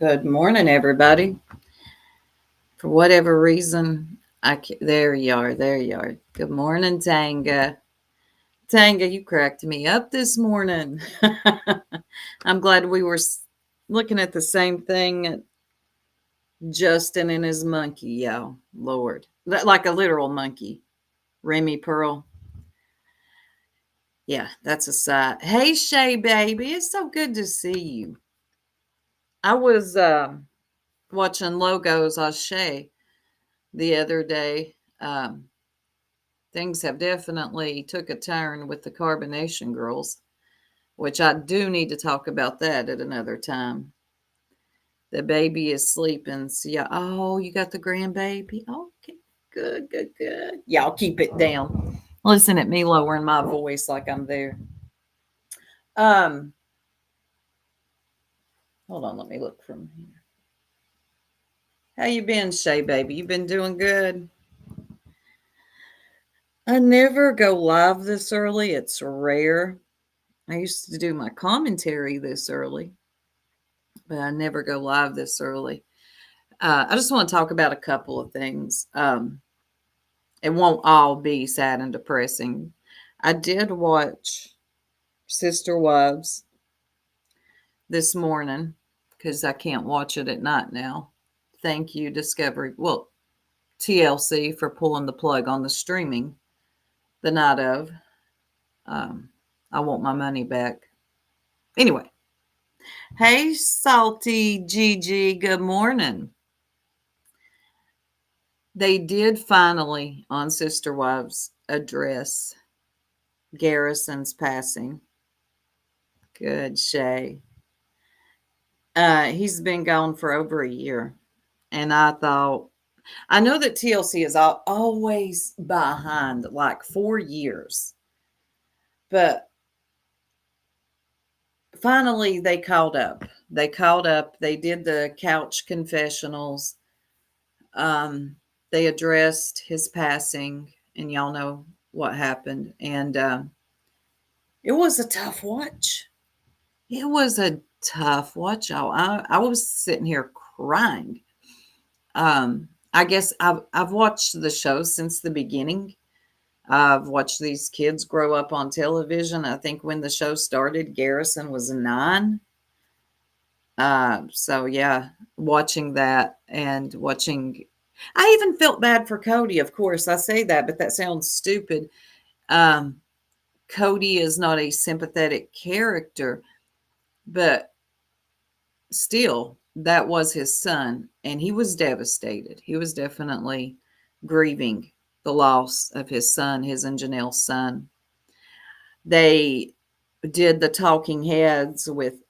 Good morning, everybody. For whatever reason, there you are. There you are. Good morning, Tanga. Tanga, you cracked me up this morning. I'm glad we were looking at the same thing. Justin and his monkey, y'all. Lord, like a literal monkey. Remy Pearl. Yeah, that's a sight. Hey, Shay, baby, it's so good to see you. I was watching Logos on Shay the other day. Things have definitely took a turn with the carbonation girls, which I do need to talk about that at another time. The baby is sleeping. So yeah, oh, you got the grandbaby. Okay, good, good, good. Y'all keep it down. Listen at me lowering my voice like I'm there. Um, Hold on, let me look from here. How you been, Shay baby? You been doing good? I never go live this early. It's rare. I used to do my commentary this early, but I never go live this early. I just want to talk about a couple of things. It won't all be sad and depressing. I did watch Sister Wives this morning because I can't watch it at night now. Thank you, Discovery. Well, TLC for pulling the plug on the streaming the night of. Um, I want my money back. Anyway, hey, Salty Gigi, good morning. They did finally, on Sister Wives, address Garrison's passing. Good, Shay. He's been gone for over a year. And I know that TLC is always behind, like 4 years. But finally, they caught up. They caught up. They did the couch confessionals. Um, they addressed his passing, and y'all know what happened. And it was a tough watch. It was a tough watch, y'all. I was sitting here crying. I guess I've watched the show since the beginning. I've watched these kids grow up on television. I think when the show started, Garrison was 9. So yeah, watching that and watching, I even felt bad for Cody. Of course, I say that, but that sounds stupid. Um, Cody is not a sympathetic character, but still, that was his son, and he was devastated. He was definitely grieving the loss of his son, his and Janelle's son. They did the talking heads with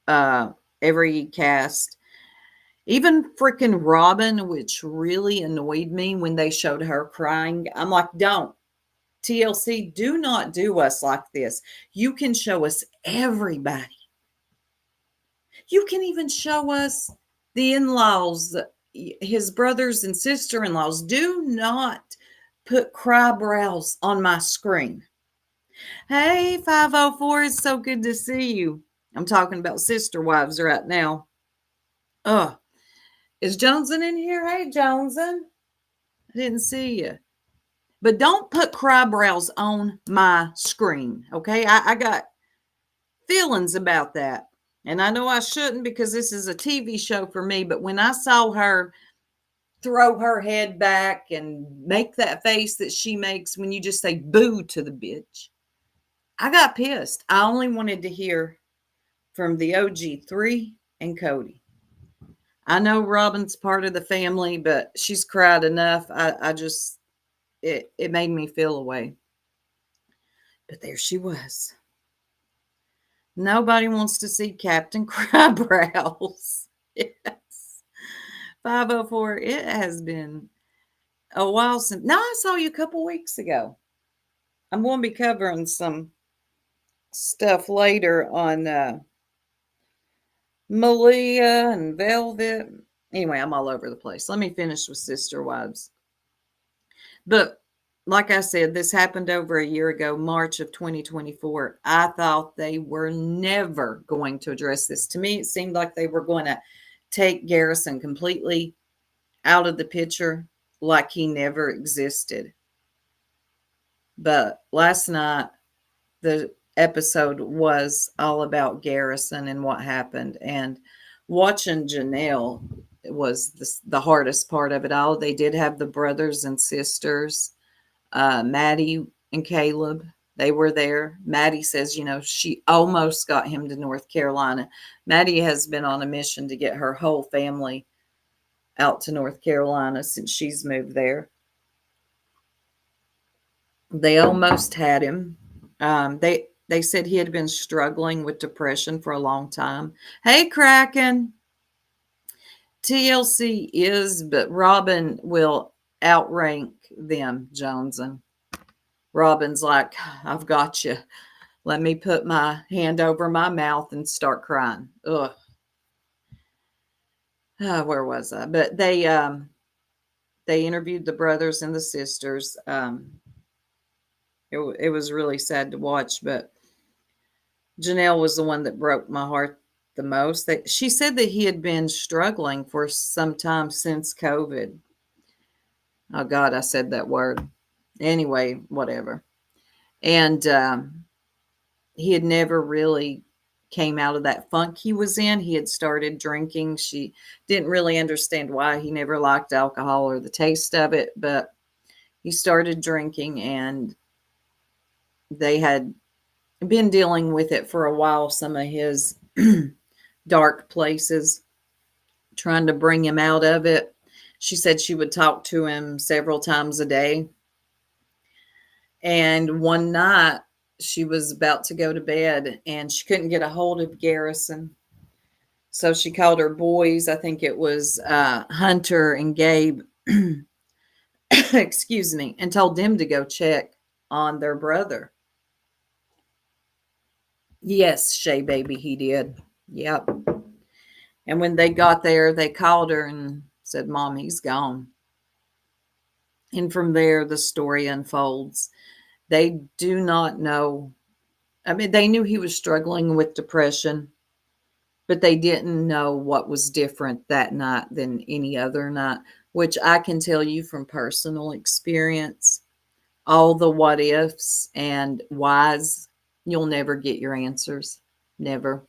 uh every cast, even freaking Robin, which really annoyed me when they showed her crying. I'm like, don't. TLC, do not do us like this. You can show us everybody. You can even show us the in laws, his brothers and sister in laws. Do not put cry brows on my screen. Hey, 504, it's so good to see you. I'm talking about Sister Wives right now. Oh, is Joneson in here? Hey, Joneson. I didn't see you. But don't put cry brows on my screen, okay? I got feelings about that. And I know I shouldn't because this is a TV show for me, but when I saw her throw her head back and make that face that she makes when you just say boo to the bitch, I got pissed. I only wanted to hear from the OG3 and Cody. I know Robin's part of the family, but she's cried enough. I just, it made me feel away. But there she was. Nobody wants to see Captain Crybrows. Yes. 504, it has been a while since. No, I saw you a couple weeks ago. I'm going to be covering some stuff later on Malia and Velvet. Anyway, I'm all over the place. Let me finish with Sister Wives. But like I said, this happened over a year ago, March of 2024. I thought they were never going to address this. To me, it seemed like they were going to take Garrison completely out of the picture, like he never existed. But last night, the episode was all about Garrison and what happened. And watching Janelle was the hardest part of it all. They did have the brothers and sisters, Maddie and Caleb. They were there. Maddie says, she almost got him to North Carolina. Maddie has been on a mission to get her whole family out to North Carolina since she's moved there. They almost had him. They said he had been struggling with depression for a long time. Hey, Kraken. TLC is, but Robin will outrank them, Johnson. Robin's like, I've got you. Let me put my hand over my mouth and start crying. Ugh. Where was I? But they interviewed the brothers and the sisters. It was really sad to watch, but Janelle was the one that broke my heart the most. That she said that he had been struggling for some time since COVID. Oh God, I said that word. Anyway, whatever. And he had never really came out of that funk he was in. He had started drinking. She didn't really understand why. He never liked alcohol or the taste of it, but he started drinking, and they had been dealing with it for a while, some of his dark places, trying to bring him out of it. She said she would talk to him several times a day. And one night she was about to go to bed and she couldn't get a hold of Garrison. So she called her boys. I think it was Hunter and Gabe, excuse me, and told them to go check on their brother. Yes, Shay baby, he did. Yep. And when they got there, they called her and said, Mom, he's gone. And from there, the story unfolds. They do not know. I mean, they knew he was struggling with depression, but they didn't know what was different that night than any other night, which I can tell you from personal experience. All the what ifs and whys, you'll never get your answers. Never.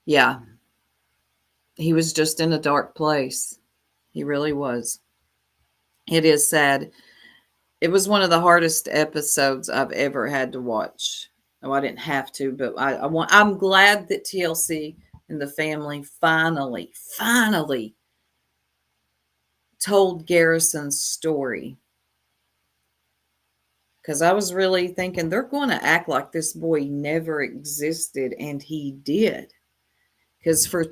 Yeah, he was just in a dark place. He really was. It is sad. It was one of the hardest episodes I've ever had to watch. Oh, I didn't have to, but I'm glad that TLC and the family finally told Garrison's story. Because I was really thinking they're going to act like this boy never existed, and he did. Because for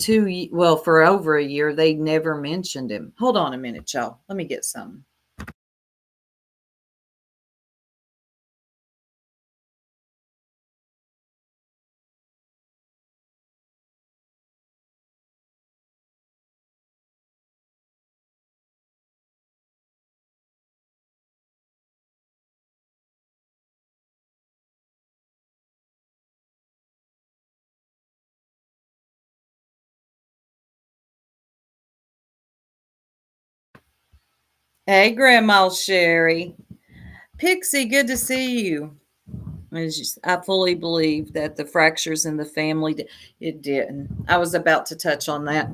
over a year, they never mentioned him. Hold on a minute, y'all. Let me get some. Hey, Grandma Sherry. Pixie, good to see you. I fully believe that the fractures in the family, it didn't. I was about to touch on that.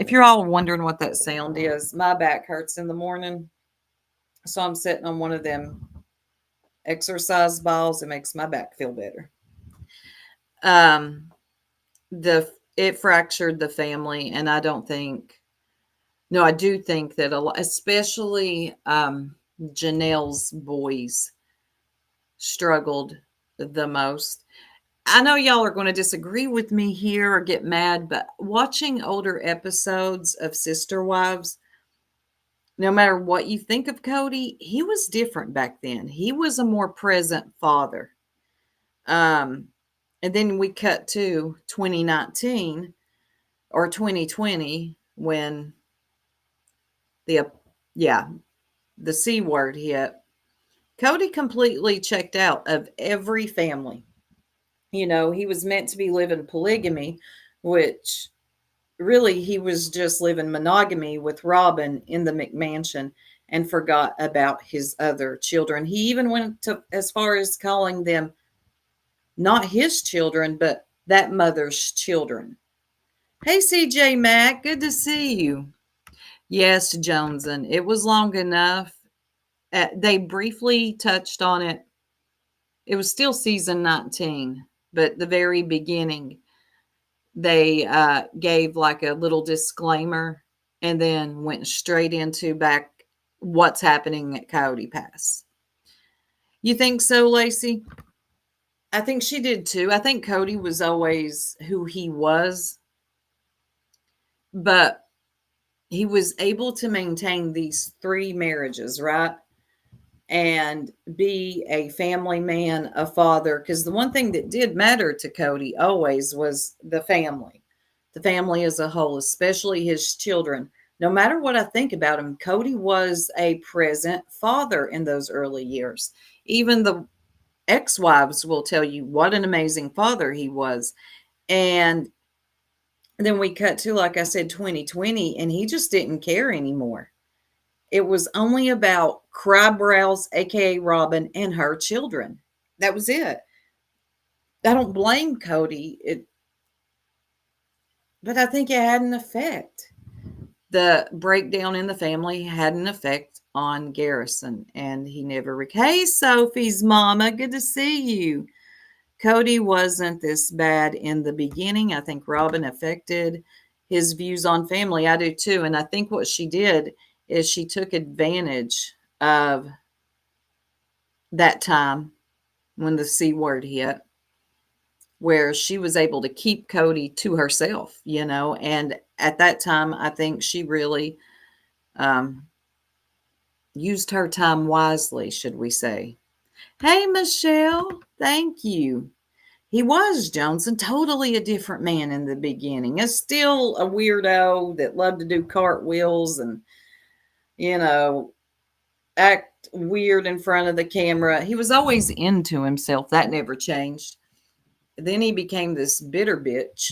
If you're all wondering what that sound is, my back hurts in the morning. So I'm sitting on one of them exercise balls. It makes my back feel better. Um, it fractured the family, and I don't think, no, I do think that a lot, especially Janelle's boys struggled the most. I know y'all are going to disagree with me here or get mad, but watching older episodes of Sister Wives, no matter what you think of Cody, he was different back then. He was a more present father. Um, and then we cut to 2019 or 2020 when The yeah, the C word hit. Cody completely checked out of every family. You know, he was meant to be living polygamy, which really he was just living monogamy with Robin in the McMansion and forgot about his other children. He even went to as far as calling them not his children, but that mother's children. Hey, CJ Mack, good to see you. Yes, Joneson, it was long enough. They briefly touched on it. It was still season 19, but the very beginning, they gave like a little disclaimer and then went straight into back what's happening at Coyote Pass. You think so, Lacey? I think she did too. I think Cody was always who he was, but he was able to maintain these three marriages, right? And be a family man, a father. Because the one thing that did matter to Cody always was the family as a whole, especially his children. No matter what I think about him, Cody was a present father in those early years. Even the ex wives will tell you what an amazing father he was. And then we cut to, like I said, 2020, and he just didn't care anymore. It was only about Crabbrow's, aka Robin, and her children. That was it. I don't blame Cody, but I think it had an effect. The breakdown in the family had an effect on Garrison, and he never. Hey, Sophie's mama, good to see you. Cody wasn't this bad in the beginning. I think Robin affected his views on family. I do too. And I think what she did is she took advantage of that time when the C word hit, where she was able to keep Cody to herself, you know. And at that time, I think she really um, used her time wisely, should we say. Hey, Michelle, thank you. He was Johnson, totally a different man in the beginning. Is still a weirdo that loved to do cartwheels and, you know, act weird in front of the camera. He was always into himself. That never changed. Then he became this bitter bitch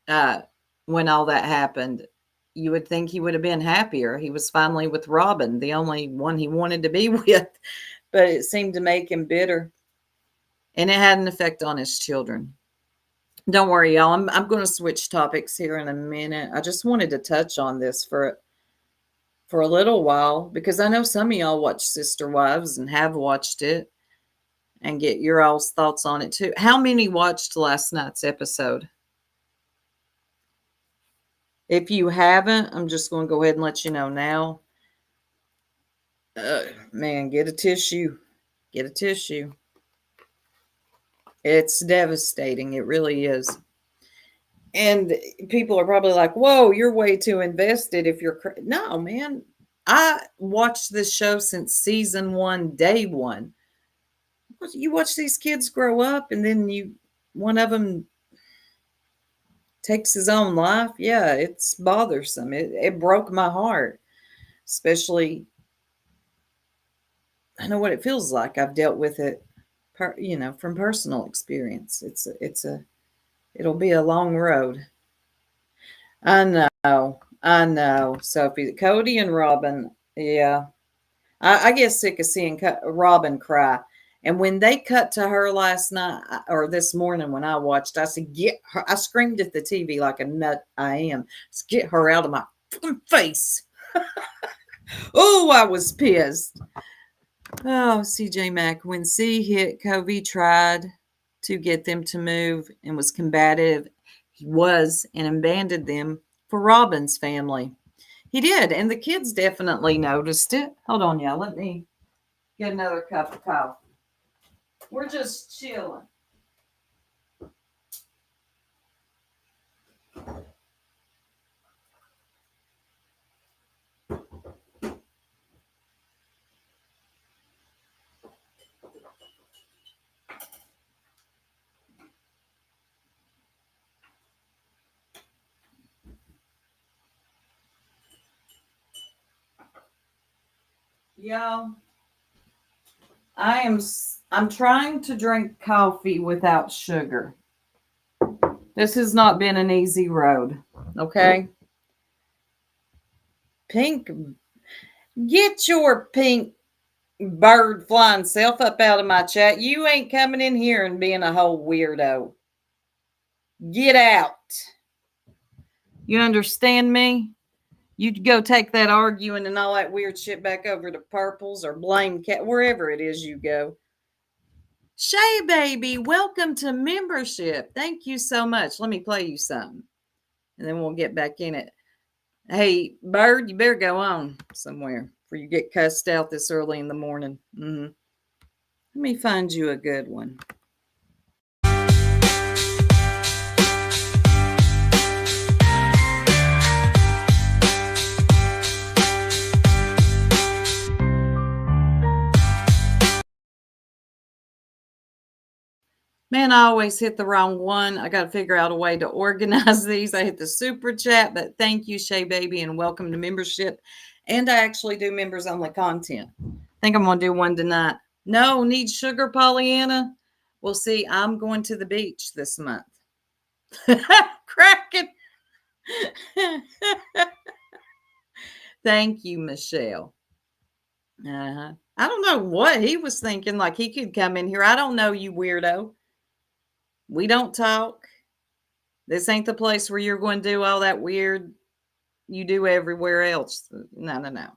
uh, when all that happened. You would think he would have been happier. He was finally with Robin, the only one he wanted to be with, but it seemed to make him bitter. And it had an effect on his children. Don't worry, y'all. I'm going to switch topics here in a minute. I just wanted to touch on this for a little while because I know some of y'all watch Sister Wives and have watched it and get your all's thoughts on it too. How many watched last night's episode? If you haven't, I'm just going to go ahead and let you know now. Man, get a tissue. Get a tissue. It's devastating. It really is. And people are probably like, whoa, you're way too invested if you're. No, man. I watched this show since season one, day one. You watch these kids grow up and then one of them takes his own life. Yeah, it's bothersome. It broke my heart, especially I know what it feels like. I've dealt with it, from personal experience. It'll be a long road. I know, Sophie, Cody and Robin. Yeah, I get sick of seeing Robin cry. And when they cut to her last night or this morning when I watched, I said, "Get her!" I screamed at the TV like a nut I am. Get her out of my face! Oh, I was pissed. Oh, CJ Mack, when C hit, Covey tried to get them to move and was combative. He was and abandoned them for Robin's family. He did, and the kids definitely noticed it. Hold on, y'all. Let me get another cup of coffee. We're just chilling. Y'all, I'm trying to drink coffee without sugar. This has not been an easy road. Okay? Pink, get your pink bird flying self up out of my chat. You ain't coming in here and being a whole weirdo. Get out. You understand me? You go take that arguing and all that weird shit back over to Purples or Blame Cat, wherever it is you go. Shay Baby, welcome to membership. Thank you so much. Let me play you something and then we'll get back in it. Hey, Bird, you better go on somewhere before you get cussed out this early in the morning. Let me find you a good one. Man, I always hit the wrong one. I got to figure out a way to organize these. I hit the super chat, but thank you, Shay Baby, and welcome to membership. And I actually do members only content. I think I'm going to do one tonight. No, need sugar, Pollyanna? Well, see, I'm going to the beach this month. Cracking. Thank you, Michelle. I don't know what he was thinking, like he could come in here. I don't know, you weirdo. We don't talk. This ain't the place where you're going to do all that weird you do everywhere else. No.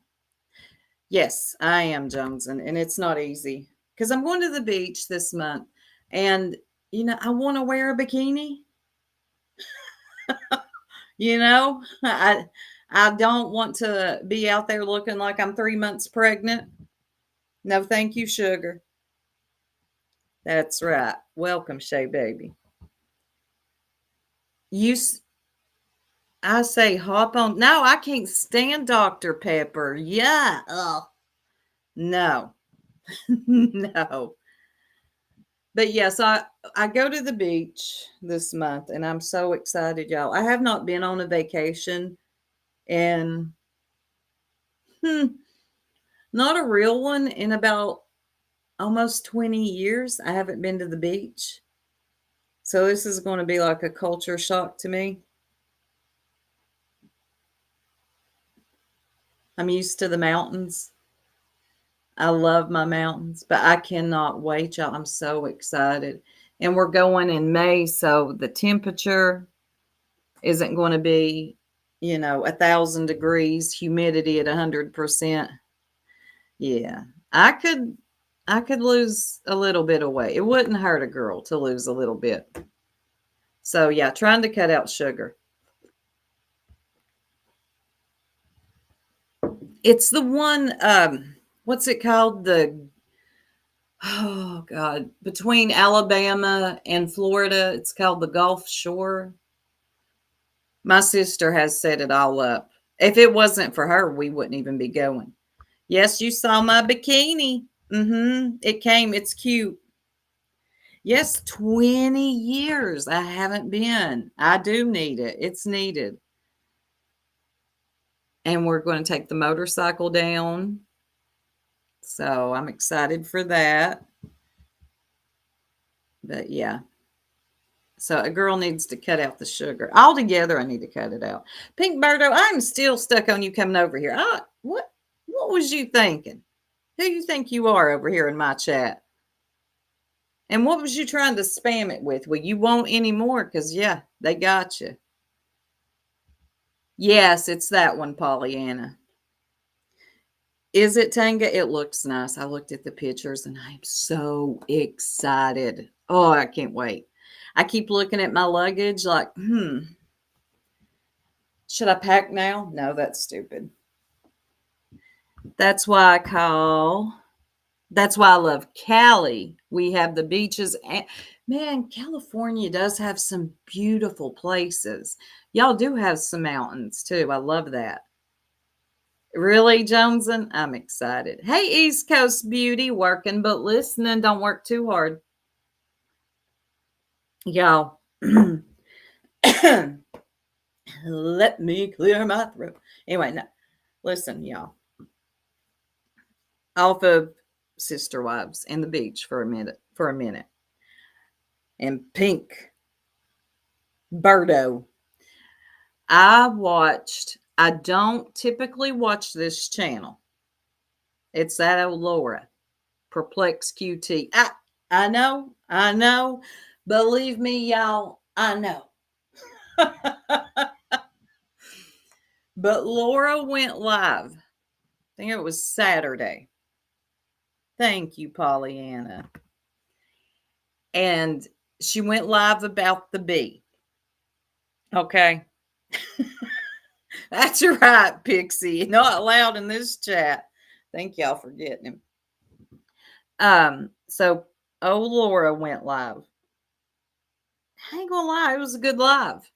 Yes, I am, Johnson, and it's not easy because I'm going to the beach this month, and I want to wear a bikini. I don't want to be out there looking like I'm 3 months pregnant. No, thank you, sugar. That's right. Welcome, Shay Baby. I say hop on. No, I can't stand Dr. Pepper. Yeah. No. No. But yes, I go to the beach this month and I'm so excited, y'all. I have not been on a vacation in not a real one in about almost 20 years. I haven't been to the beach. So this is going to be like a culture shock to me. I'm used to the mountains. I love my mountains, but I cannot wait, y'all. I'm so excited. And we're going in May, so the temperature isn't going to be, 1,000 degrees, humidity at 100%. Yeah. I could lose a little bit of weight. It wouldn't hurt a girl to lose a little bit. So yeah, trying to cut out sugar. It's the one, what's it called? Oh God, between Alabama and Florida, it's called the Gulf Shore. My sister has set it all up. If it wasn't for her, we wouldn't even be going. Yes, you saw my bikini. It came. It's cute. Yes, 20 years. I haven't been. I do need it. It's needed. And we're going to take the motorcycle down. So I'm excited for that. But yeah. So a girl needs to cut out the sugar. Altogether, I need to cut it out. Pink Birdo, I'm still stuck on you coming over here. What was you thinking? Who you think you are over here in my chat? And what was you trying to spam it with? Well, you won't anymore because, yeah, they got you. Yes, it's that one, Pollyanna. Is it Tanga? It looks nice. I looked at the pictures and I'm so excited. Oh, I can't wait. I keep looking at my luggage like, should I pack now? No, that's stupid. That's why I love Cali. We have the beaches. And, man, California does have some beautiful places. Y'all do have some mountains too. I love that. Really, Joneson? I'm excited. Hey, East Coast beauty, working but listening. Don't work too hard. Y'all, let me clear my throat. Anyway, no, listen, y'all. off of Sister Wives and the beach for a minute. And Pink Birdo. I don't typically watch this channel. It's that old Laura. Perplex QT. I know. Believe me, y'all, I know. But Laura went live. I think it was Saturday. Thank you, Pollyanna. And she went live about the bee. Okay. That's right, Pixie. Not allowed in this chat. Thank y'all for getting him. So Laura went live. I ain't gonna lie, it was a good live.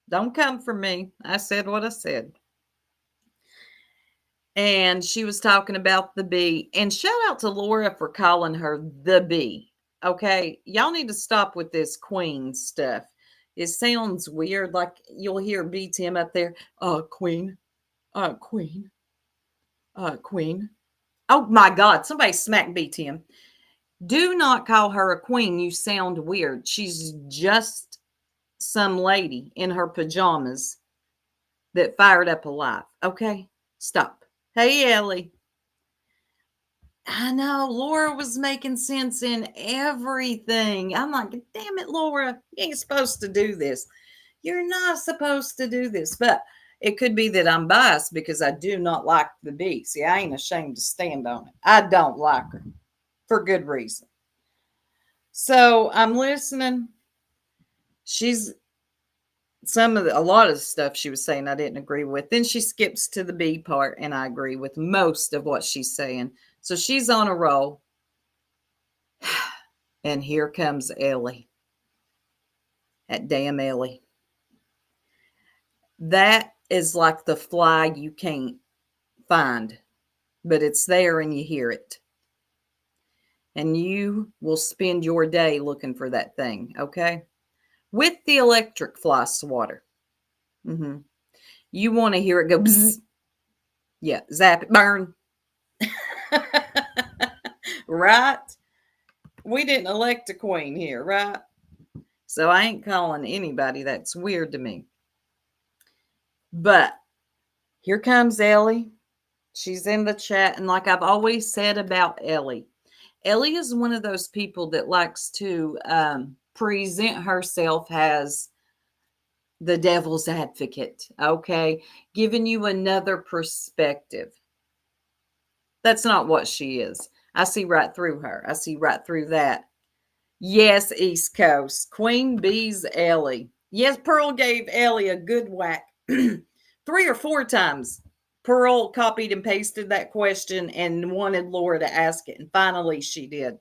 Don't come for me. I said what I said. And she was talking about the bee. And shout out to Laura for calling her the bee. Okay. Y'all need to stop with this queen stuff. It sounds weird. Like you'll hear BTM up there. Queen. Queen. Queen. Oh my God. Somebody smack BTM. Do not call her a queen. You sound weird. She's just some lady in her pajamas that fired up a live. Okay? Stop. Hey, Ellie. I know. Laura was making sense in everything. I'm like, damn it, Laura. You ain't supposed to do this. You're not supposed to do this. But it could be that I'm biased because I do not like the bee. See, I ain't ashamed to stand on it. I don't like her for good reason. So I'm listening. A lot of the stuff she was saying I didn't agree with. Then she skips to the B part, and I agree with most of what she's saying. So she's on a roll. And here comes Ellie. That damn Ellie. That is like the fly you can't find, but it's there and you hear it. And you will spend your day looking for that thing, okay? With the electric fly swatter. Mm-hmm. You want to hear it go bzzz. Yeah, zap it, burn. Right? We didn't elect a queen here, right? So I ain't calling anybody. That's weird to me. But here comes Ellie. She's in the chat. And like I've always said about Ellie is one of those people that likes to present herself as the devil's advocate, okay? Giving you another perspective. That's not what she is. I see right through her. I see right through that. Yes, East Coast. Queen Bee's Ellie. Yes, Pearl gave Ellie a good whack 3 or 4 times. Pearl copied and pasted that question and wanted Laura to ask it. And finally she did.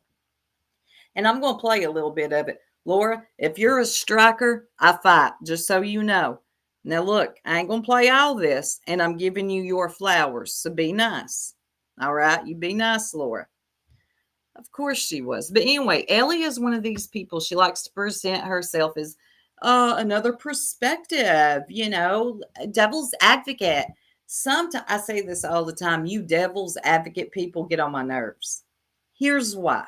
And I'm going to play a little bit of it. Laura, if you're a striker, I fight, just so you know. Now, look, I ain't going to play all this, and I'm giving you your flowers, so be nice. All right? You be nice, Laura. Of course she was. But anyway, Ellie is one of these people. She likes to present herself as another perspective, devil's advocate. Sometimes I say this all the time. You devil's advocate people get on my nerves. Here's why.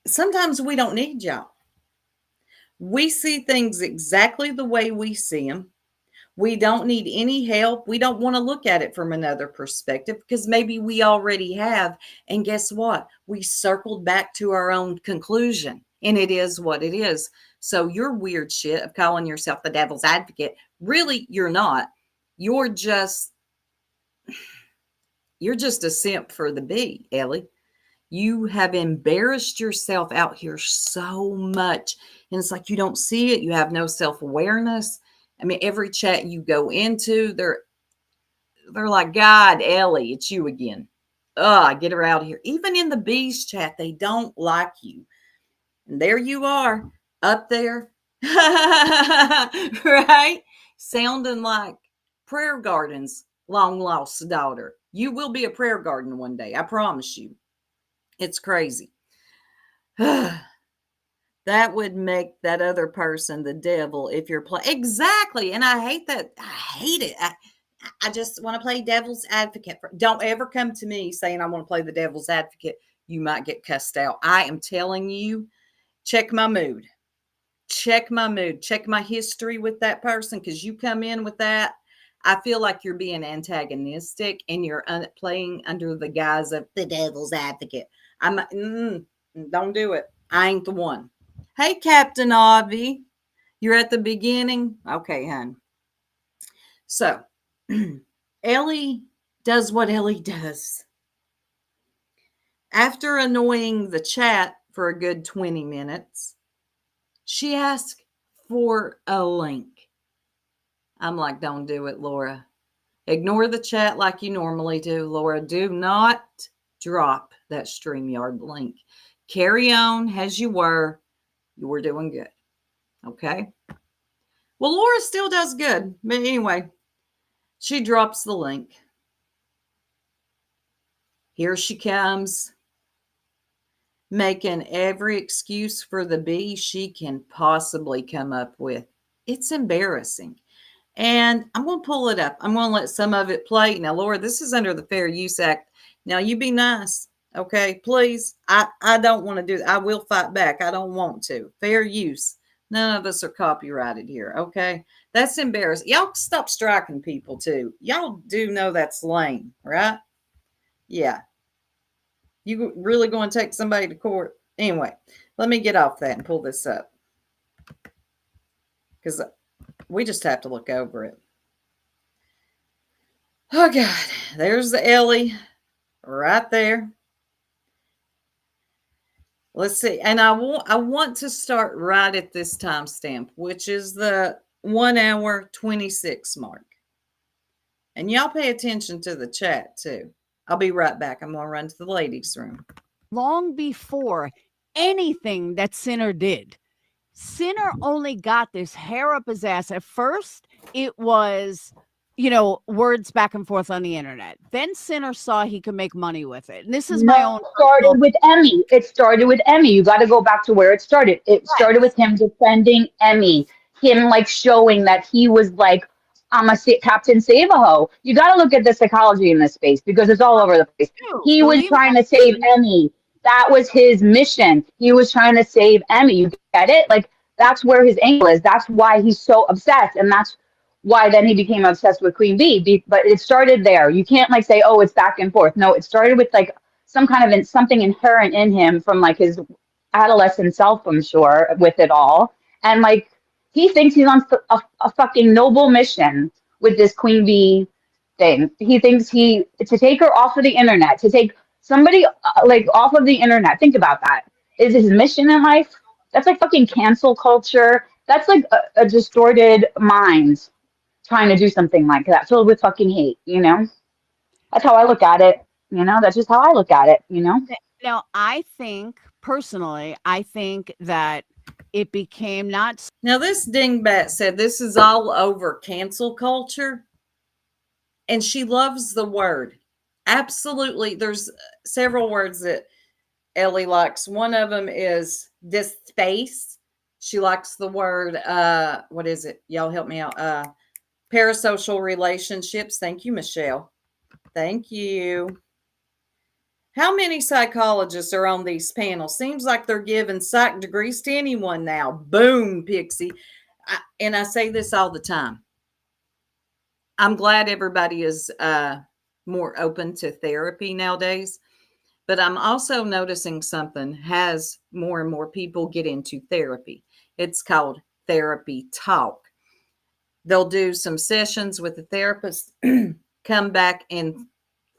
Sometimes we don't need y'all. We see things exactly the way we see them. We don't need any help. We don't want to look at it from another perspective because maybe we already have. And guess what? We circled back to our own conclusion, and it is what it is. So your weird shit of calling yourself the devil's advocate, really, you're not. You're just a simp for the bee, Ellie. You have embarrassed yourself out here so much. And it's like you don't see it. You have no self-awareness. I mean, every chat you go into, they're like, God, Ellie, it's you again. Get her out of here. Even in the bees chat, they don't like you. And there you are, up there. Right? Sounding like Prayer Garden's long lost daughter. You will be a Prayer Garden one day. I promise you. It's crazy. That would make that other person the devil if you're playing. Exactly. And I hate that. I hate it. I just want to play devil's advocate. Don't ever come to me saying I want to play the devil's advocate. You might get cussed out. I am telling you, check my mood. Check my mood. Check my history with that person, because you come in with that. I feel like you're being antagonistic and you're playing under the guise of the devil's advocate. Don't do it. I ain't the one. Hey, Captain Avi. You're at the beginning? Okay, hon. So, Ellie does what Ellie does. After annoying the chat for a good 20 minutes, she asked for a link. I'm like, don't do it, Laura. Ignore the chat like you normally do, Laura. Do not drop that StreamYard link. Carry on as you were. You were doing good. Okay? Well, Laura still does good. But anyway, she drops the link. Here she comes, making every excuse for the B she can possibly come up with. It's embarrassing. And I'm going to pull it up. I'm going to let some of it play. Now, Laura, this is under the Fair Use Act. Now, you be nice, okay? Please. I don't want to do that. I will fight back. I don't want to. Fair use. None of us are copyrighted here, okay? That's embarrassing. Y'all stop striking people, too. Y'all do know that's lame, right? Yeah. You really going to take somebody to court? Anyway, let me get off that and pull this up, because we just have to look over it. Oh, God. There's the Ellie right there. Let's see. And I want to start right at this timestamp, which is the 1 hour 26 mark. And y'all pay attention to the chat, too. I'll be right back. I'm going to run to the ladies' room. Long before anything that Sinner did. Sinner only got this hair up his ass. At first, it was, words back and forth on the internet. Then Sinner saw he could make money with it. And this is my own. It started with Emmy. It started with Emmy. You got to go back to where it started. It started with him defending Emmy, him like showing that he was like, I'm a Captain Save-A-Ho. You got to look at the psychology in this space because it's all over the place. He was trying to save Emmy. That was his mission. He was trying to save Emmy. You get it? Like, that's where his angle is. That's why he's so obsessed. And that's why then he became obsessed with Queen Bee. But it started there. You can't like say, oh, it's back and forth. No, it started with like some kind of something inherent in him from like his adolescent self, I'm sure, with it all. And like, he thinks he's on a fucking noble mission with this Queen Bee thing. He thinks to take her off of the internet, to take somebody like off of the internet. Think about that. Is his mission in life? That's like fucking cancel culture. That's like a distorted mind trying to do something like that, filled with fucking hate, That's how I look at it. That's just how I look at it, Now, I think that it became not. Now, this dingbat said this is all over cancel culture, and she loves the word. Absolutely. There's several words that Ellie likes. One of them is this space. She likes the word, what is it? Y'all help me out. Parasocial relationships. Thank you, Michelle. Thank you. How many psychologists are on these panels? Seems like they're giving psych degrees to anyone now. Boom, Pixie. And I say this all the time. I'm glad everybody is more open to therapy nowadays. But I'm also noticing something has more and more people get into therapy. It's called therapy talk. They'll do some sessions with the therapist, come back and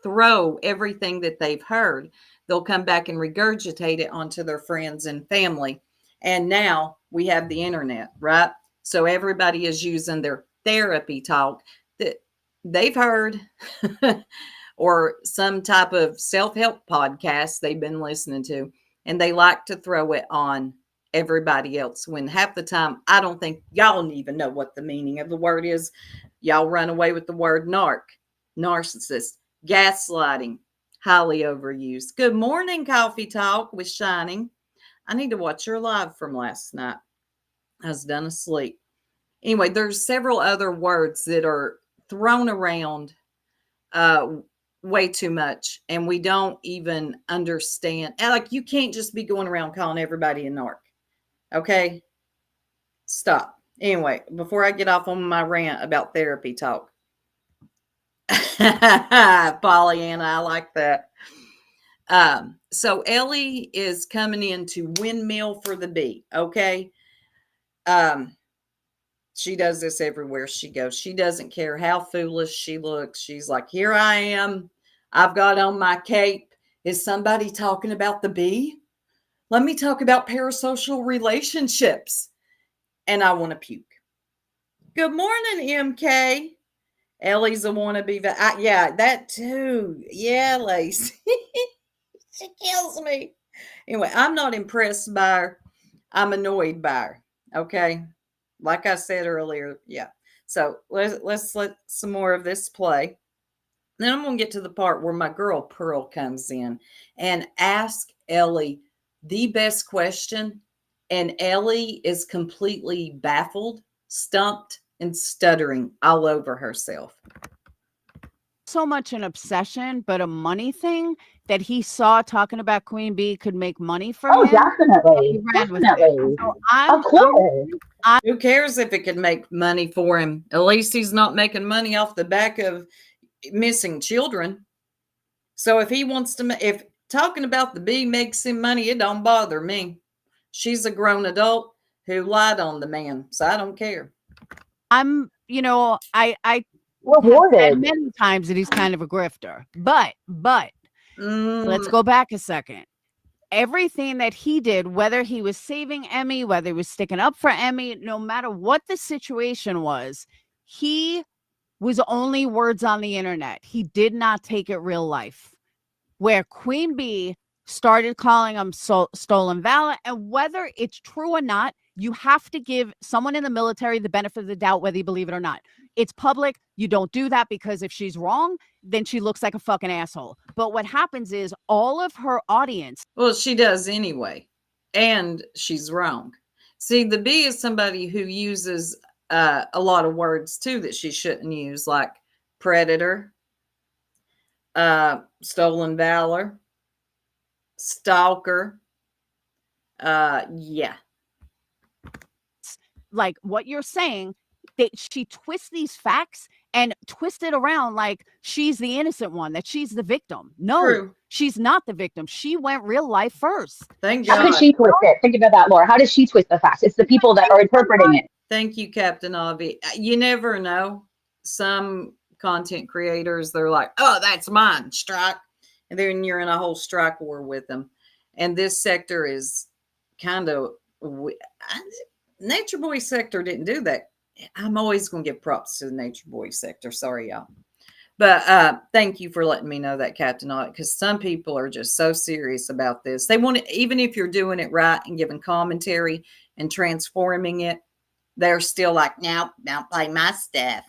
throw everything that they've heard. They'll come back and regurgitate it onto their friends and family. And now we have the internet, right? So everybody is using their therapy talk that they've heard or some type of self-help podcast they've been listening to. And they like to throw it on everybody else when half the time I don't think y'all even know what the meaning of the word is. Y'all run away with the word narcissist, gaslighting, highly overused. Good morning, Coffee Talk with Shining. I need to watch your live from last night. I was done asleep. Anyway, there's several other words that are thrown around uh, way too much, and we don't even understand. And like, you can't just be going around calling everybody a narc. Okay, stop. Anyway, before I get off on my rant about therapy talk, Pollyanna, I like that. So Ellie is coming in to windmill for the bee. Okay. Um, she does this everywhere she goes. She doesn't care how foolish she looks. She's like, here I am. I've got on my cape. Is somebody talking about the bee? Let me talk about parasocial relationships. And I want to puke. Good morning, MK. Ellie's a wannabe. Yeah, that too. Yeah, Lacey. She kills me. Anyway, I'm not impressed by her. I'm annoyed by her. Okay. Like I said earlier. Yeah. So let's let some more of this play. Then I'm gonna get to the part where my girl Pearl comes in and ask Ellie the best question. And Ellie is completely baffled, stumped, and stuttering all over herself. So much an obsession, but a money thing that he saw talking about Queen Bee could make money for Oh, him. He definitely. ran with it. Definitely. So Of course. Who cares if it could make money for him? At least he's not making money off the back of missing children. So if he wants to, if talking about the bee makes him money, it don't bother me. She's a grown adult who lied on the man, so I don't care. I'm, I have said Rewarded. many times that he's kind of a grifter, but let's Mm, go back a second. Everything that he did, whether he was saving Emmy, whether he was sticking up for Emmy, no matter what the situation was, he was only words on the internet. He did not take it real life. Where Queen Bee started calling him stolen valor, and whether it's true or not, you have to give someone in the military the benefit of the doubt, whether you believe it or not. It's public. You don't do that, because if she's wrong, then she looks like a fucking asshole. But what happens is all of her audience. well, she does anyway, and she's wrong. See, the bee is somebody who uses a lot of words too that she shouldn't use, like predator, stolen valor, stalker. Yeah. Like what you're saying, that she twists these facts and twist it around like she's the innocent one, that she's the victim. No, True. she's not the victim. She went real life first. Thank How could God. she twist it? Think about that, Laura. How does she twist the facts? It's the people that are interpreting it. Thank you, Captain Avi. You never know. Some content creators, they're like, oh, that's mine, strike. And then you're in a whole strike war with them. And this sector is kind of, Nature Boy sector didn't do that. I'm always going to give props to the Nature Boy sector. Sorry, y'all. But thank you for letting me know that, Captain Audit, because some people are just so serious about this. They want it, even if you're doing it right and giving commentary and transforming it, they're still like, no, don't play my stuff.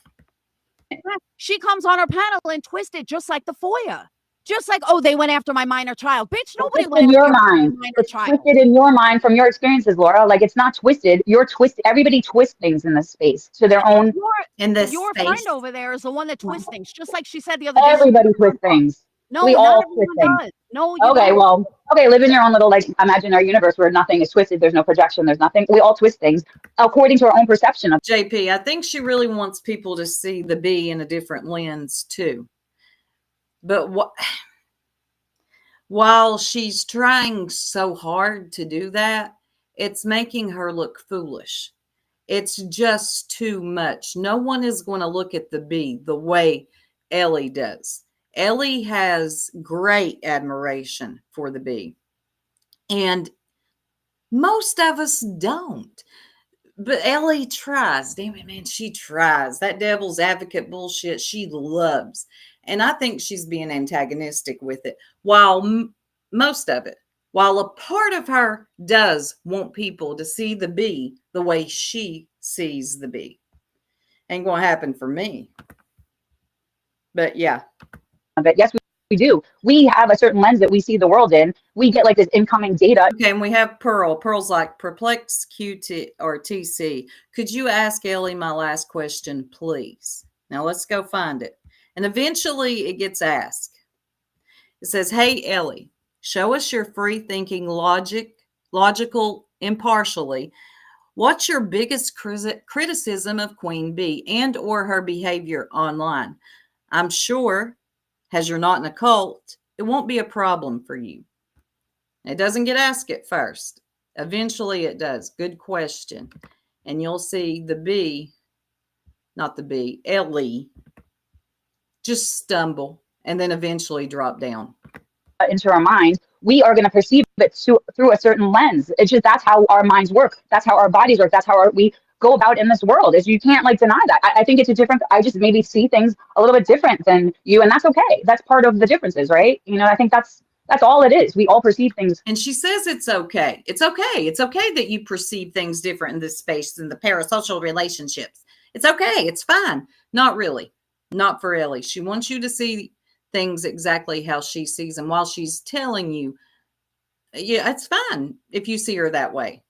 She comes on her panel and twists it just like the FOIA. Just like, oh, they went after my minor child. Bitch, nobody It's went in after your my mind. minor It's child. twisted in your mind from your experiences, Laura. Like, it's not twisted. You're twisted. Everybody twists things in this space to their own. In this Your space. friend over there is the one that twists things. Just like she said the other day. Everybody twists things. No, We not all everyone twist things. does. No, you Okay, don't. well, okay, live in your own little, like, imaginary universe where nothing is twisted. There's no projection. There's nothing. We all twist things according to our own perception of. JP, I think she really wants people to see the bee in a different lens too. But while she's trying so hard to do that, it's making her look foolish. It's just too much. No one is going to look at the bee the way Ellie does. Ellie has great admiration for the bee, and most of us don't. But Ellie tries. Damn it, man. She tries. That devil's advocate bullshit she loves. And I think she's being antagonistic with it. While most of it, while a part of her does want people to see the bee the way she sees the bee. Ain't going to happen for me. But yeah. But yes, we do. We have a certain lens that we see the world in. We get like this incoming data. Okay, and we have Pearl. Pearl's like, perplex QT or TC. Could you ask Ellie my last question, please? Now let's go find it. And eventually it gets asked. It says, "Hey Ellie, show us your free thinking logical impartially. What's your biggest criticism of Queen Bee and or her behavior online? I'm sure, as you're not in a cult, it won't be a problem for you." It doesn't get asked at first. Eventually it does. Good question. And you'll see the bee, not the bee, Ellie, just stumble and then eventually drop down. Into our minds, we are going to perceive it through a certain lens. It's just that's how our minds work. That's how our bodies work. That's how we go about in this world. Is you can't like deny that. I think it's a different. I just maybe see things a little bit different than you, and that's okay. That's part of the differences, right? You know, I think that's all it is. We all perceive things. And she says it's okay. It's okay. It's okay that you perceive things different in this space in the parasocial relationships. It's okay. It's fine. Not really. Not for Ellie. She wants you to see things exactly how she sees them while she's telling you, yeah, it's fine if you see her that way.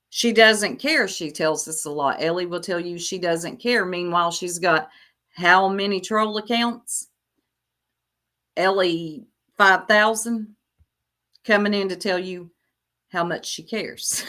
She doesn't care. She tells us a lot. Ellie will tell you she doesn't care. Meanwhile, she's got how many troll accounts? Ellie 5,000 coming in to tell you how much she cares.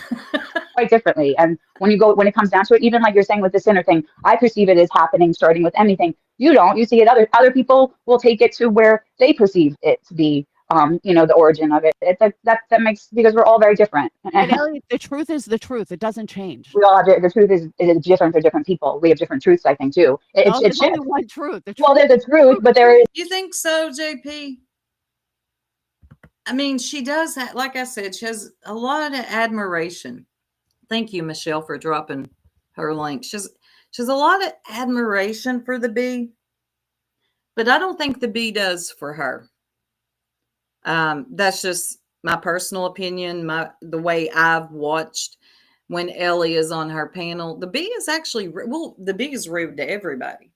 Quite differently. And when it comes down to it, even like you're saying with the sinner thing, I perceive it as happening starting with anything. You don't. You see it. Other people will take it to where they perceive it to be. The origin of it. It's like that makes, because we're all very different. And Ellie, the truth is the truth. It doesn't change. We all have the truth is different for different people. We have different truths, I think, too. There's only one truth. Well, there's the truth, but there is. You think so, JP? I mean, she does that. Like I said, she has a lot of admiration. Thank you, Michelle, for dropping her link. She's a lot of admiration for the bee, but I don't think the bee does for her. That's just my personal opinion. The way I've watched when Ellie is on her panel, the bee is actually the bee is rude to everybody.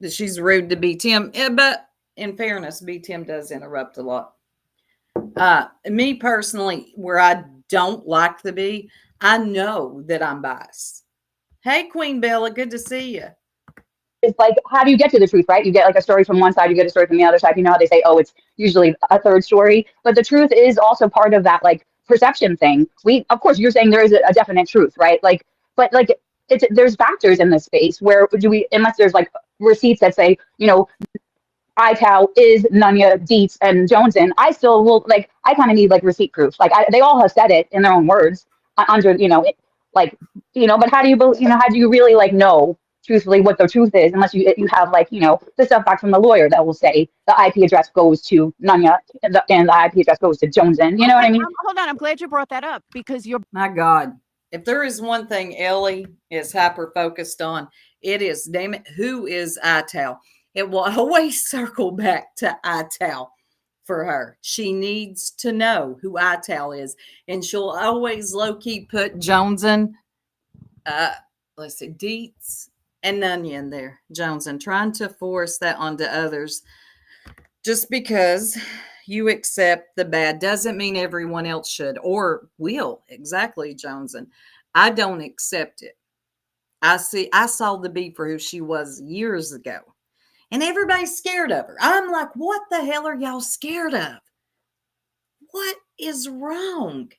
She's rude to B Tim, but in fairness, B Tim does interrupt a lot. Me personally, where I don't like the bee, I know that I'm biased. Hey, Queen Bella, good to see you. It's like, how do you get to the truth, right? You get like a story from one side, you get a story from the other side. You know how they say, oh, it's usually a third story, but the truth is also part of that like perception thing. Of course, you're saying there is a definite truth, right? Like, but like there's factors in this space where unless there's like receipts that say, iTow is Nunya, Dietz, and Joneson, I still will, like, I kind of need, like, receipt proof. Like, they all have said it in their own words under, but how do you really, like, know, truthfully, what the truth is, unless you have, like, the stuff back from the lawyer that will say the IP address goes to Nunya and the IP address goes to Joneson. You know what I mean? Hold on. I'm glad you brought that up because My God. If there is one thing Ellie is hyper-focused on, it is, damn it, who is iTow? It will always circle back to iTow for her. She needs to know who iTow is. And she'll always low-key put Joneson, Dietz, and Nunya in there. Joneson, trying to force that onto others. Just because you accept the bad doesn't mean everyone else should or will. Exactly, Joneson. I don't accept it. I saw the bee for who she was years ago. And everybody's scared of her. I'm like, what the hell are y'all scared of? What is wrong?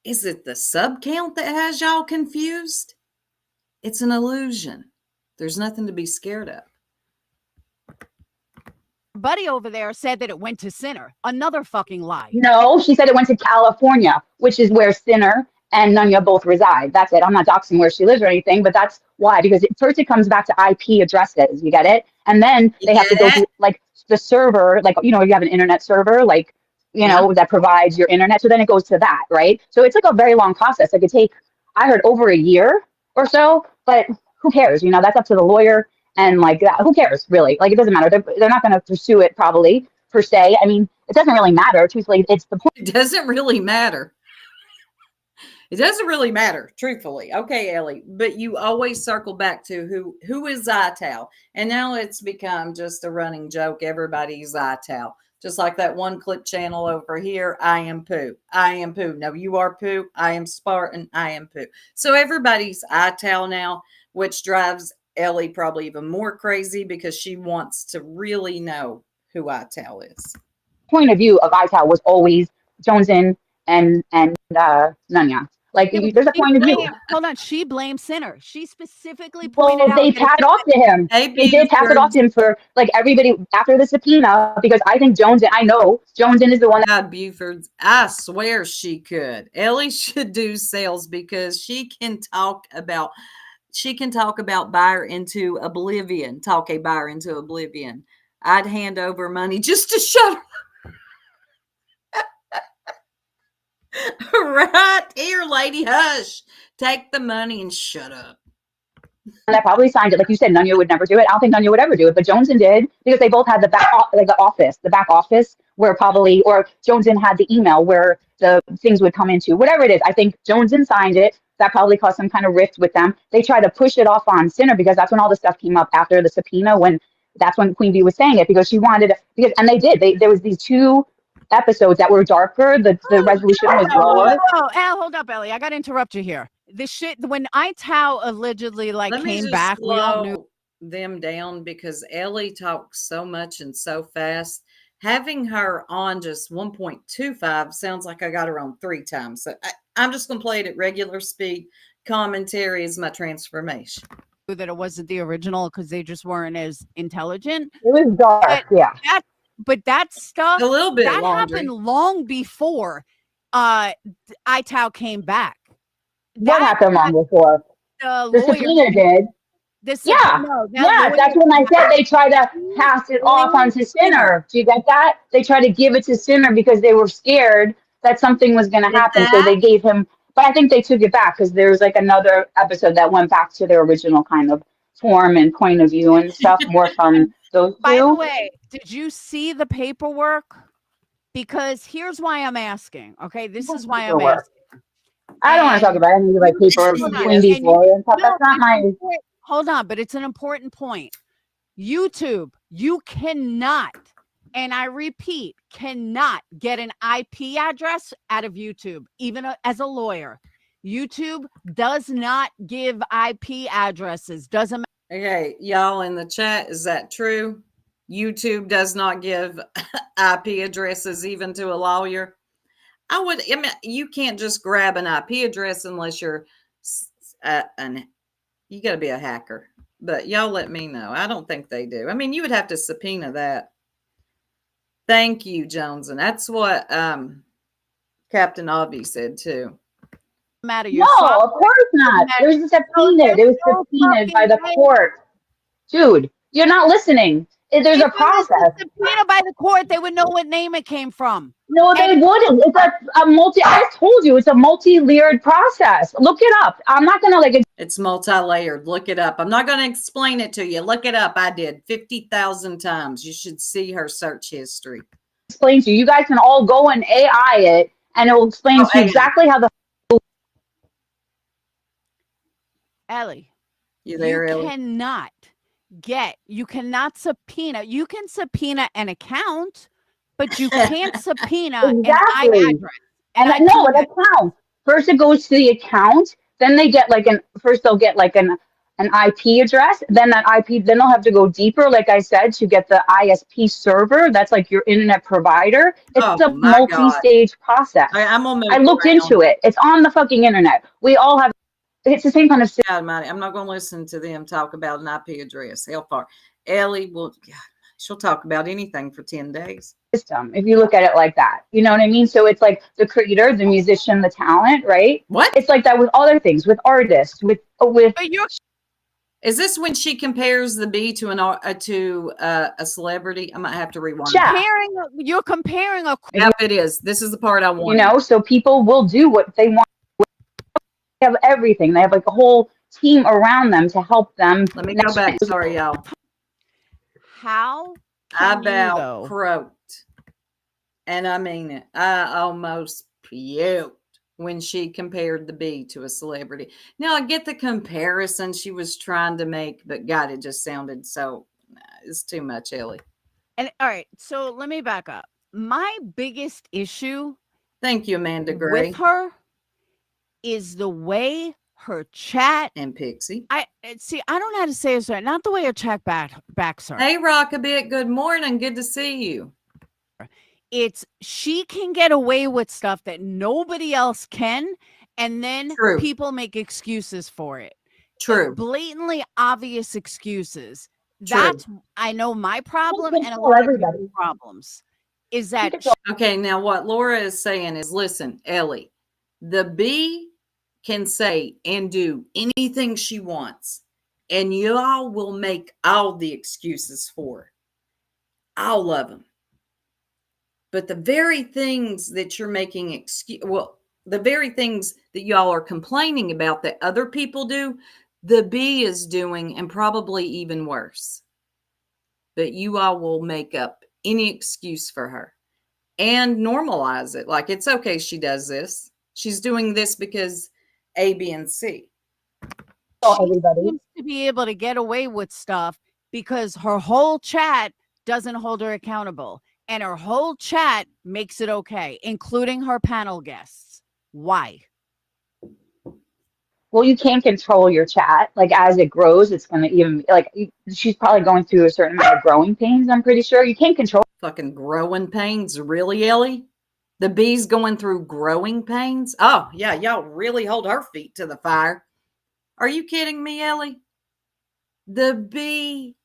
Is it the sub count that has y'all confused? It's an illusion. There's nothing to be scared of. Buddy over there said that it went to Sinner. Another fucking lie. No, she said it went to California, which is where Sinner and Nunya both reside. That's it. I'm not doxing where she lives or anything, but that's why. Because first it comes back to IP addresses. You get it? And then they have to go to like the server, like, you have an internet server, like, that provides your internet. So then it goes to that, right? So it's like a very long process. It could take, I heard, over a year or so, but who cares? That's up to the lawyer. And like, who cares really? Like, it doesn't matter. They're not going to pursue it probably per se. I mean, it doesn't really matter. Truthfully, it's the point. It doesn't really matter. It doesn't really matter, truthfully. Okay, Ellie, but you always circle back to who is Ital, and now it's become just a running joke. Everybody's Ital, just like that one clip channel over here. I am Pooh. I am Pooh. No, you are Pooh. I am Spartan. I am Pooh. So everybody's Ital now, which drives Ellie probably even more crazy because she wants to really know who Ital is. Point of view of Ital was always Joneson and Nanya. Like Yeah, but there's a she point of view. blamed, hold on, she blamed Sinner. She specifically pointed Well, out they that if passed it off to him. Hey, They did pass it off Buford. to him for like everybody after the subpoena because I think Joneson. I know Joneson is the one. God, Buford, I swear she could. Ellie should do sales because she can talk about buyer into oblivion, talk a buyer into oblivion. I'd hand over money just to shut her. Right here, lady, hush. Take the money and shut up. That probably signed it. Like you said, Nunya would never do it. I don't think Nunya would ever do it, but Joneson did because they both had the back office where probably, or Joneson had the email where the things would come into. Whatever it is, I think Joneson signed it. That probably caused some kind of rift with them. They tried to push it off on Sinner because that's when all the stuff came up after the subpoena. That's when Queen Bee was saying it because she wanted to, and they did. There was these two episodes that were darker. The resolution was lower. Oh, Al, hold up, Ellie. I got to interrupt you here. This shit, when Ital allegedly Let me came just back, we all knew. slow them down because Ellie talks so much and so fast. Having her on just 1.25 sounds like I got her on 3 times. So I'm just going to play it at regular speed. Commentary is my transformation. That it wasn't the original because they just weren't as intelligent. It was dark, But yeah. that stuff A little bit that laundry. happened long before Ital came back. What That happened long before? the The lawyer, subpoena did. Yeah, no, that yeah, lawyer that's when I said they try to pass it off blamed onto Sinner. Do you get that? They try to give it to Sinner because they were scared that something was going to Get happen. So that? they gave him, but I think they took it back because there was like another episode that went back to their original kind of form and point of view and stuff, more from those By the two. way, did you see the paperwork? Because here's why I'm asking. Okay, this is why I'm Paperwork. asking. I don't want to talk And about any like paper hold on, Queen Yes. Bee's and you lawyer and stuff. no, That's not it's my. important. Hold on, but it's an important point. YouTube, you cannot, and I repeat, cannot get an IP address out of YouTube, even as a lawyer. YouTube does not give IP addresses. Doesn't matter. Okay, y'all in the chat, is that true? YouTube does not give IP addresses even to a lawyer. I mean, you can't just grab an IP address unless you're you got to be a hacker. But y'all let me know. I don't think they do. I mean, you would have to subpoena that. Thank you, Jones, and that's what Captain Avi said too. Matter. No, of course not. It was subpoenaed. It was subpoenaed by the court. Dude, you're not listening. There's If a it was process. subpoena by the court, they would know what name it came from. No, they wouldn't. It's a multi. I just told you, it's a multi-layered process. Look it up. I'm not gonna like. It's multi-layered. Look it up. I'm not going to explain it to you. Look it up. I did 50,000 times. You should see her search history. Explain to you. You guys can all go and AI it, and it will explain to you exactly how the. Ellie, You there, Ellie? You cannot subpoena. You can subpoena an account, but you can't subpoena Exactly. an IP address. And no, an account. First it goes to the account, then they get like they'll get like an IP address, then that IP, then they'll have to go deeper, like I said, to get the ISP server. That's like your internet provider. It's a multi-stage process. I looked into it. It's on the fucking internet. We all have, it's the same kind of I'm not going to listen to them talk about an IP address. Hellfire. Ellie she'll talk about anything for 10 days. System, if you look at it like that. You know what I mean? So it's like the creator, the musician, the talent, right? What? It's like that with other things, with artists, with. Is this when she compares the bee to a celebrity? I might have to rewind. You're comparing a. Yeah, it is. This is the part I want. You know, so people will do what they want. They have everything. They have like a whole team around them to help them. Let me go back. Sorry, y'all. How I about croaked, and I mean it. I almost puked. when she compared the bee to a celebrity. Now I get the comparison she was trying to make, but God, it just sounded so it's too much, Ellie. And all right, so let me back up. My biggest issue Thank you, Amanda with Gray her is the way her chat. and Pixie. I see. I don't know how to say this right. Not the way her chat backs her. Hey, Rockabit, good morning. Good to see you. It's she can get away with stuff that nobody else can, and then True. people make excuses for it. True. Blatantly obvious excuses. True. That's I know my problem and a control lot of everybody. people's problems is that control- Okay, now what Laura is saying is listen, Ellie, the bee can say and do anything she wants, and y'all will make all the excuses for her. All of them. But the very things that you're making the very things that y'all are complaining about that other people do, the bee is doing, and probably even worse. But you all will make up any excuse for her and normalize it. Like, it's okay, she does this. She's doing this because A, B, and C. control she everybody. seems to be able to get away with stuff because her whole chat doesn't hold her accountable. And her whole chat makes it okay, including her panel guests. Why? Well, you can't control your chat. Like as it grows, it's gonna even like she's probably going through a certain amount of growing pains. I'm pretty sure you can't control. Fucking growing pains. Really, Ellie? The bee's going through growing pains? Oh, yeah, y'all really hold her feet to the fire. Are you kidding me, Ellie? The bee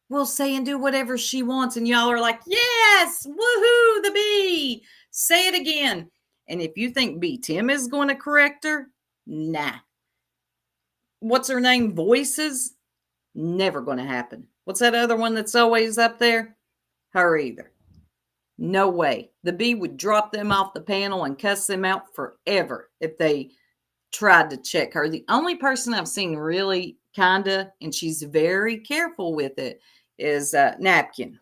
will say and do whatever she wants, and y'all are like, yes, woohoo, the bee. Say it again. And if you think B Tim is going to correct her, nah. What's her name? Voices? Never going to happen. What's that other one that's always up there? Her either. No way. The bee would drop them off the panel and cuss them out forever if they tried to check her. The only person I've seen really kinda, and she's very careful with it, is Napkin.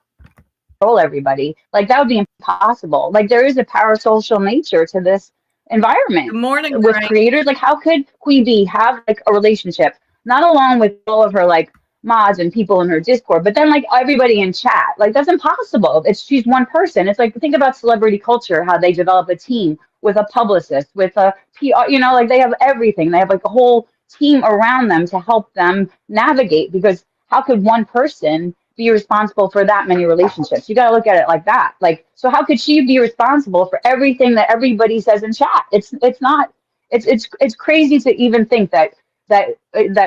Control everybody. Like that would be impossible. Like there is a parasocial nature to this environment Good morning, with Frank. creators. Like how could Queen Bee have like a relationship, not alone with all of her like mods and people in her Discord, but then like everybody in chat? Like that's impossible. It's she's one person. It's like think about celebrity culture, how they develop a team with a publicist, with a PR, like they have everything. They have like a whole team around them to help them navigate because how could one person be responsible for that many relationships? You got to look at it like that. Like, so how could she be responsible for everything that everybody says in chat? It's not. It's crazy to even think that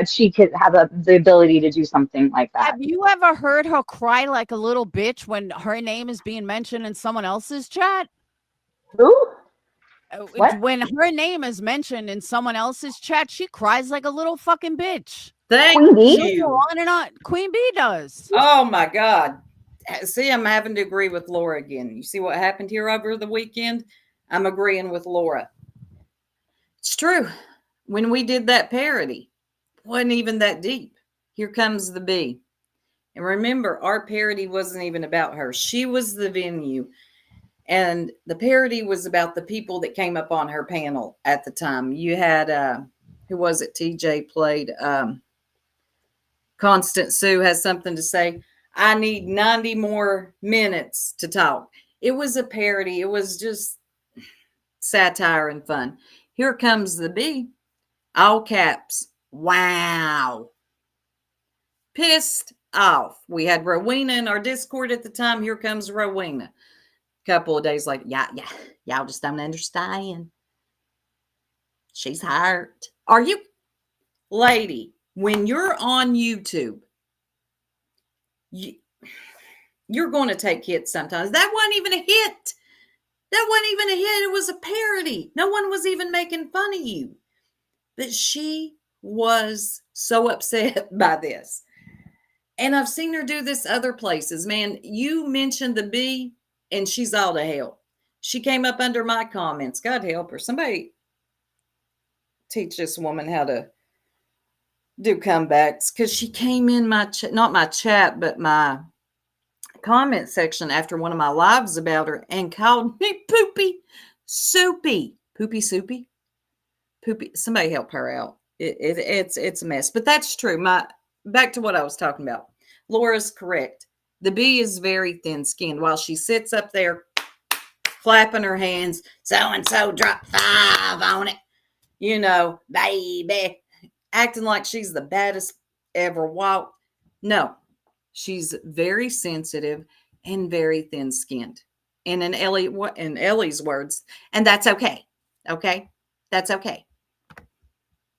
she could have the ability to do something like that. Have you ever heard her cry like a little bitch when her name is being mentioned in someone else's chat? Who? What? When her name is mentioned in someone else's chat, she cries like a little fucking bitch. Thank Queen Bee? Go you. on and on. Queen Bee does. Oh my God. See, I'm having to agree with Laura again. You see what happened here over the weekend? I'm agreeing with Laura. It's true. When we did that parody, wasn't even that deep. Here comes the bee. And remember, our parody wasn't even about her. She was the venue. And the parody was about the people that came up on her panel at the time. You had, who was it? TJ played. Constant Sue has something to say. I need 90 more minutes to talk. It was a parody. It was just satire and fun. Here comes the bee. All caps. Wow. Pissed off. We had Rowena in our Discord at the time. Here comes Rowena. Couple of days later, yeah, y'all just don't understand. She's hurt. Are you, lady? When you're on YouTube, you're going to take hits sometimes. That wasn't even a hit. That wasn't even a hit. It was a parody. No one was even making fun of you. But she was so upset by this. And I've seen her do this other places. Man, you mentioned the bee, and she's all to hell. She came up under my comments. God help her. Somebody teach this woman how to do comebacks, because she came in my not my chat, but my comment section after one of my lives about her and called me poopy soupy. Poopy soupy? poopy. Somebody help her out. It's a mess. But that's true. My back to what I was talking about. Laura's correct. The bee is very thin skinned. While she sits up there clapping her hands, so and so dropped 5 on it. Baby, acting like she's the baddest ever walked. No, she's very sensitive and very thin skinned. And in Ellie's words, and that's okay. Okay, that's okay.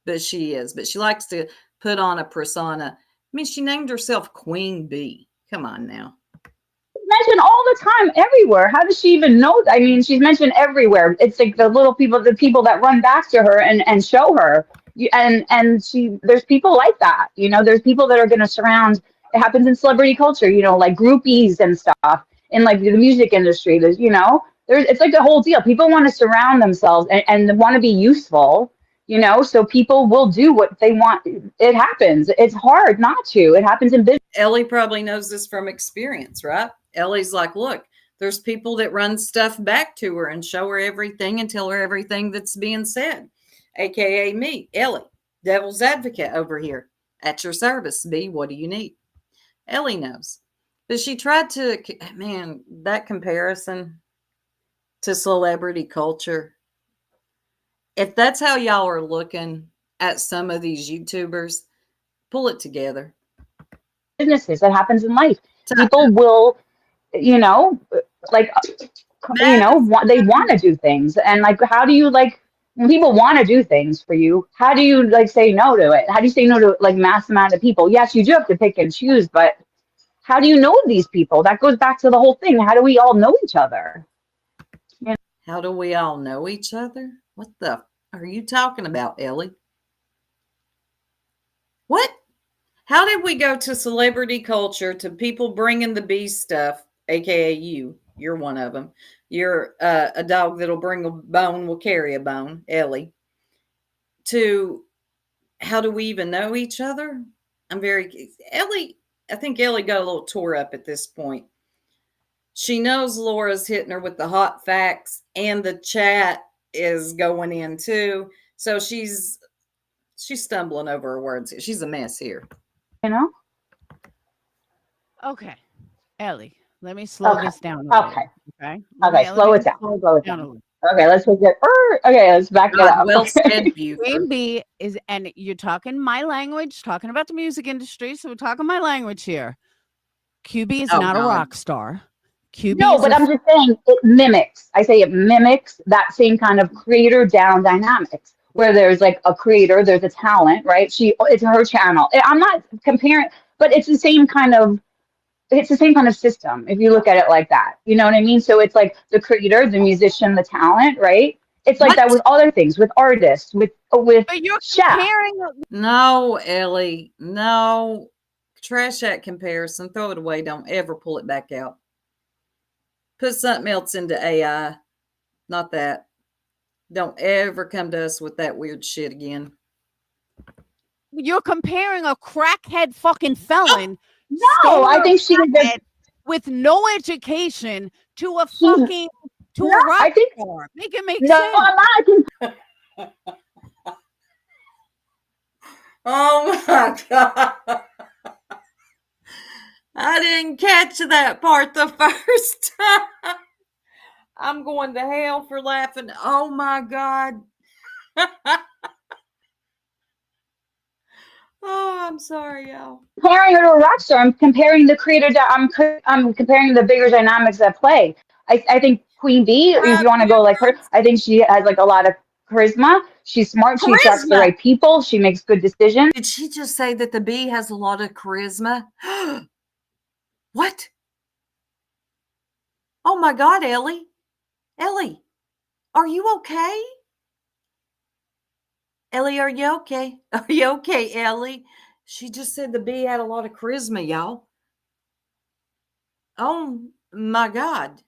But she is. But she likes to put on a persona. I mean, she named herself Queen Bee. Come on now. Mentioned all the time, everywhere. How does she even know? I mean, she's mentioned everywhere. It's like the people that run back to her and show her. There's people like that. There's people that are going to surround. It happens in celebrity culture. Like groupies and stuff in like the music industry. It's like the whole deal. People want to surround themselves and want to be useful. So people will do what they want. It happens. It's hard not to. It happens in business. Ellie probably knows this from experience, right? Ellie's like, look, there's people that run stuff back to her and show her everything and tell her everything that's being said, aka me, Ellie, devil's advocate over here. At your service, B, what do you need? Ellie knows. But she tried to, man, that comparison to celebrity culture, if that's how y'all are looking at some of these YouTubers, pull it together. Businesses, that happens in life. People will, like, they want to do things. And like, how do you like, when people want to do things for you, how do you like say no to it? How do you say no to like mass amount of people? Yes, you do have to pick and choose, but how do you know these people? That goes back to the whole thing. How do we all know each other? How do we all know each other? What the are you talking about, Ellie? What? How did we go to celebrity culture, to people bringing the bee stuff, aka you? You're one of them. You're a dog that'll bring a bone, will carry a bone, Ellie. To how do we even know each other? Ellie, I think Ellie got a little tore up at this point. She knows Laura's hitting her with the hot facts, and the chat is going in too. So she's stumbling over her words. She's a mess here. Okay, Ellie, let me slow this down. Okay. Slow it down. Okay, let's take it. Let's back it up. Well said, you. Queen Bee is, and you're talking my language, talking about the music industry, so we're talking my language here. QB is not a rock star. QB no, but I'm just saying it mimics. I say it mimics that same kind of creator down dynamics where there's like a creator, there's a talent, right? It's her channel. I'm not comparing, but it's the same kind of system if you look at it like that. You know what I mean? So it's like the creator, the musician, the talent, right? It's like that with other things, with artists, with but you're comparing. No, Ellie, no. Trash that comparison. Throw it away. Don't ever pull it back out. Put something else into AI. Not that. Don't ever come to us with that weird shit again. You're comparing a crackhead fucking felon. No, I think she was with no education to a fucking a rock star. Make it make sense. I'm not. Oh my God. I didn't catch that part the first time. I'm going to hell for laughing. Oh my God. Oh, I'm sorry, y'all. Comparing her to a rock star, I'm comparing the creator. I'm comparing the bigger dynamics at play. I think Queen Bee, if you want to go like her, I think she has like a lot of charisma. She's smart. She attracts the right people. She makes good decisions. Did she just say that the bee has a lot of charisma? What? Oh my God, Ellie. Ellie, are you okay? Ellie, are you okay? Are you okay, Ellie? She just said the bee had a lot of charisma, y'all. Oh my God.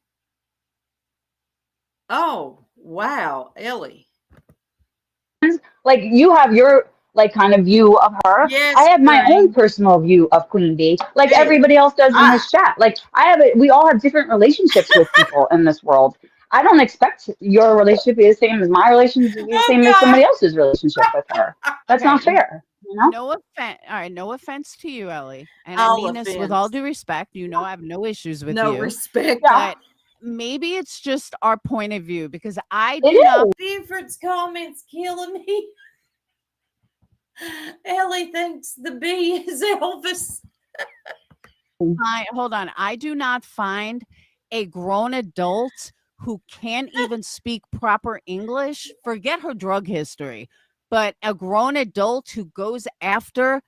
Oh, wow, Ellie. Like you have your like kind of view of her. Yes, I have my own personal view of Queen Bee, like everybody else does in this chat. Like we all have different relationships with people in this world. I don't expect your relationship to be the same as my relationship to be the Oh same as God. somebody else's relationship with her. That's Okay. not fair, you know? No offense. All right. No offense to you, Ellie. And I All mean this with all offense. due respect. You know, I have no issues with No you, respect. Yeah, but maybe it's just our point of view because I it do not. is. Buford's comments killing me. Ellie thinks the bee is Elvis. Hold on. I do not find a grown adult who can't even speak proper English, forget her drug history, but a grown adult who goes after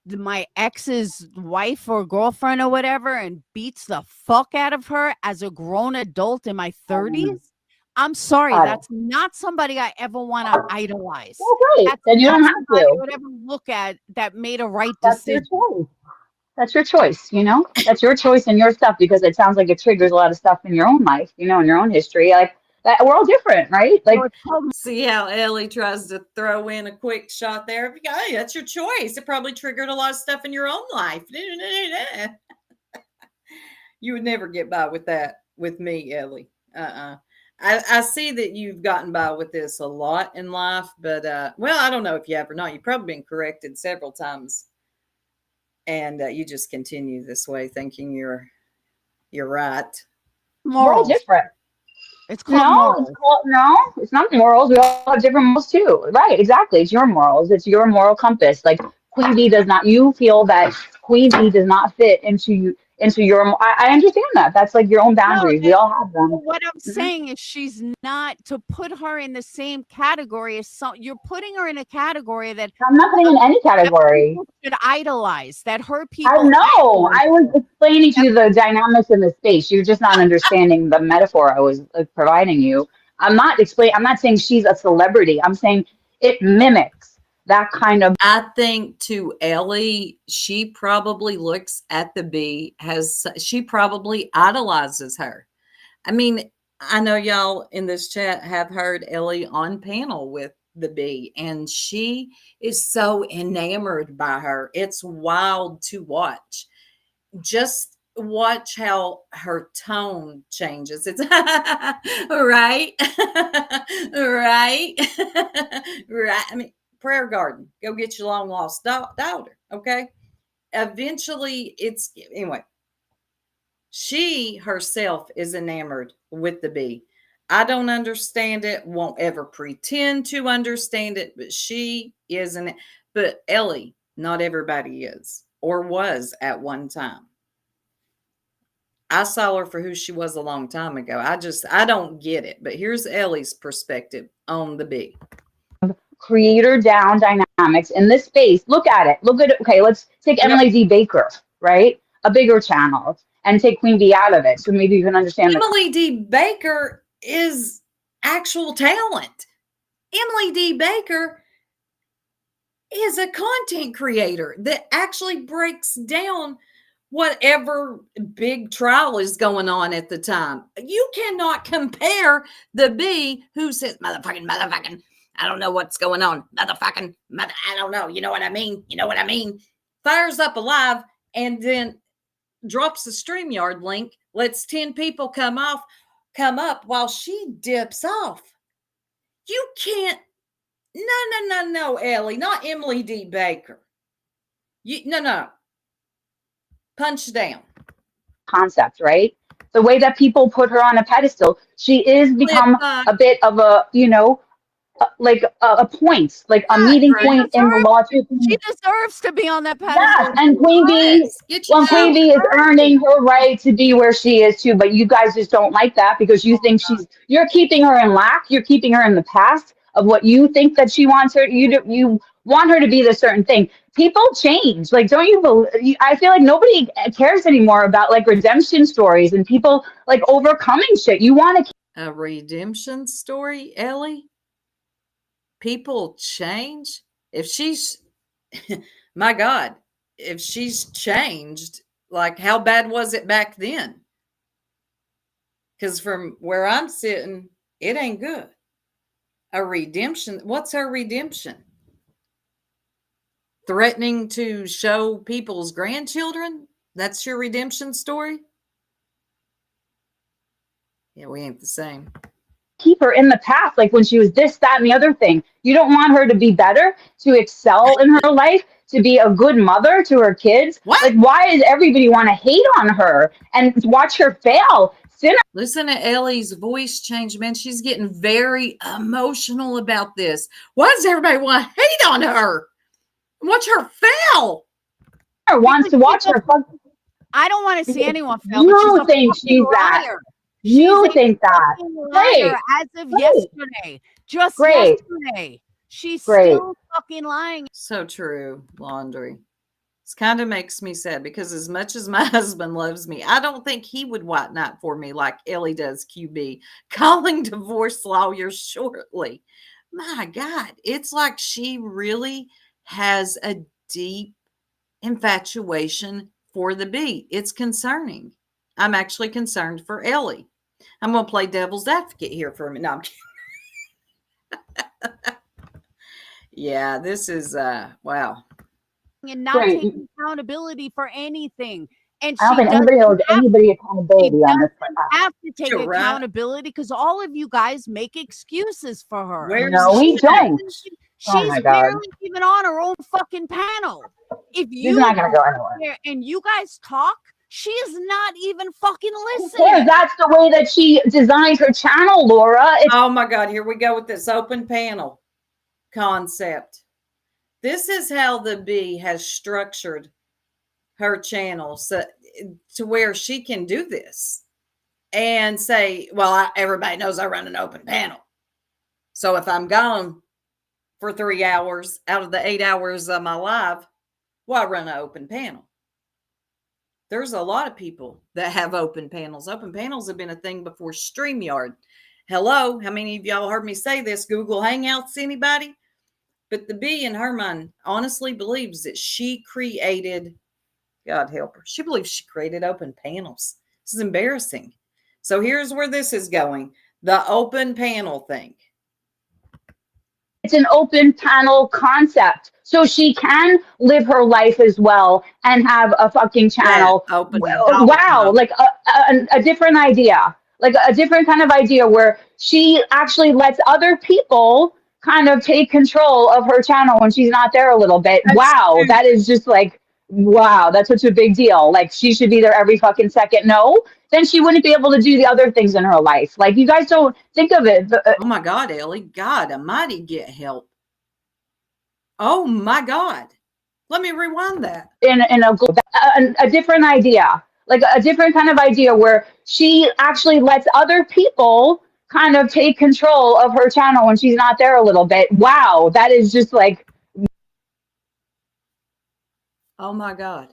my ex's wife or girlfriend or whatever and beats the fuck out of her as a grown adult in my Um, 30s. I'm sorry, got it. that's not somebody I ever want to idolize. That's right. That's Then you not don't have somebody I to. would ever look at that made a right That's your decision. choice. That's your choice, you know? That's your choice and your stuff because it sounds like it triggers a lot of stuff in your own life, you know, in your own history. Like that, we're all different, right? So Like, it's called See how Ellie tries to throw in a quick shot there? Hey, that's your choice. It probably triggered a lot of stuff in your own life. You would never get by with that with me, Ellie. I see that you've gotten by with this a lot in life, but well, I don't know if you have or not. You've probably been corrected several times, and you just continue this way, thinking you're right. we're all morals. different. It's called No, it's morals. called, no, it's not morals. We all have different morals too. Right, exactly. It's your morals. It's your moral compass. Like Queen Bee does not, you feel that Queen Bee does not fit into your, I understand that. That's like your own No, boundaries. We all have them. well, what I'm Mhm. saying is she's not to put her in the same category as some you're putting her in a category that I'm not putting in any that category. people should idolize, that her I people know. idolize I was her. explaining to That you the dynamics in the space. You're just not understanding the metaphor I was providing you. I'm not saying she's a celebrity. I'm saying it mimics that kind of. I think to Ellie, she probably looks at the bee, she probably idolizes her. I mean, I know y'all in this chat have heard Ellie on panel with the bee, and she is so enamored by her. It's wild to watch. Just watch how her tone changes. It's right, right, right. I mean, prayer garden. Go get your long lost daughter. Okay. Eventually, it's anyway. She herself is enamored with the bee. I don't understand it, won't ever pretend to understand it, but she isn't. But Ellie, not everybody is or was at one time. I saw her for who she was a long time ago. I don't get it. But here's Ellie's perspective on the bee. Creator down dynamics in this space. Look at it. Look at it. Okay, let's take Yep. Emily D. Baker, right? A bigger channel, and take Queen Bee out of it. So maybe you can understand the Emily D. Baker is actual talent. Emily D. Baker is a content creator that actually breaks down whatever big trial is going on at the time. You cannot compare the bee who says, motherfucking, I don't know what's going on. I don't know. You know what I mean? You know what I mean? Fires up alive and then drops the StreamYard link, lets 10 people come up while she dips off. You can't. No, Ellie, not Emily D. Baker. No. Punch down. concept, right? The way that people put her on a pedestal, she is Flip become side. a bit of a, like a point, like a Right, meeting she right. point in the deserves logic. she deserves to be on that Yes, pedestal and too. Queen Bee, Yes. Get well, your She Queen due. Bee is deserves it. earning her right to be where she is too. But you guys just don't like that because you think you're keeping her in lack. You're keeping her in the past of what you think that she wants her. You want her to be the certain thing. People change. Like, don't you believe? I feel like nobody cares anymore about like redemption stories and people like overcoming shit. You want to A redemption story, Ellie? People change? If she's, my God, if she's changed, like how bad was it back then? Because from where I'm sitting, it ain't good. A redemption. What's her redemption? Threatening to show people's grandchildren? That's your redemption story? Yeah, we ain't the same. Keep her in the past, like when she was this, that, and the other thing. You don't want her to be better, to excel in her life, to be a good mother to her kids. What? Like, why does everybody want to hate on her and watch her fail? Listen to Ellie's voice change, man. She's getting very emotional about this. Why does everybody want to hate on her? Watch her fail. Wants to watch her. I don't want to see anyone fail. But she's You a think she's that? liar. You She's think that? liar Great. as of yesterday. Just Great. yesterday. She's Great. still fucking lying. So true, Laundry. This kind of makes me sad because as much as my husband loves me, I don't think he would white knight for me like Ellie does QB, calling divorce lawyers shortly. My God, it's like she really has a deep infatuation for the bee. It's concerning. I'm actually concerned for Ellie. I'm going to play devil's advocate here for a minute. No, I'm kidding. Yeah, this is, wow. And not taking accountability for anything. And I don't think anybody holds anybody accountability on this. Have to take accountability because all of you guys make excuses for her. No, we don't. She's barely even on her own fucking panel. If She's not gonna go anywhere. And you guys talk, she is not even fucking listening. Yeah, that's the way that she designed her channel, Laura. Oh my God, here we go with this open panel concept. This is how the bee has structured her channel so, to where she can do this and say, well, everybody knows I run an open panel. So if I'm gone for 3 hours out of the 8 hours of my live, well, I run an open panel. There's a lot of people that have open panels. Open panels have been a thing before StreamYard. Hello, how many of y'all heard me say this? Google Hangouts, anybody? But the bee in her mind honestly believes that she created, God help her, she believes she created open panels. This is embarrassing. So here's where this is going. The open panel thing. It's an open panel concept. So she can live her life as well and have a fucking channel. Yeah, open. Wow. Like a different idea. Like a different kind of idea where she actually lets other people kind of take control of her channel when she's not there a little bit. Wow. That is just like, wow, that's such a big deal. Like she should be there every fucking second. No, then she wouldn't be able to do the other things in her life. Like you guys don't think of it. Oh my God, Ellie, God almighty, get help. Oh my God. Let me rewind that. In a different idea, like a different kind of idea where she actually lets other people kind of take control of her channel when she's not there a little bit. Wow. That is just like, oh my God.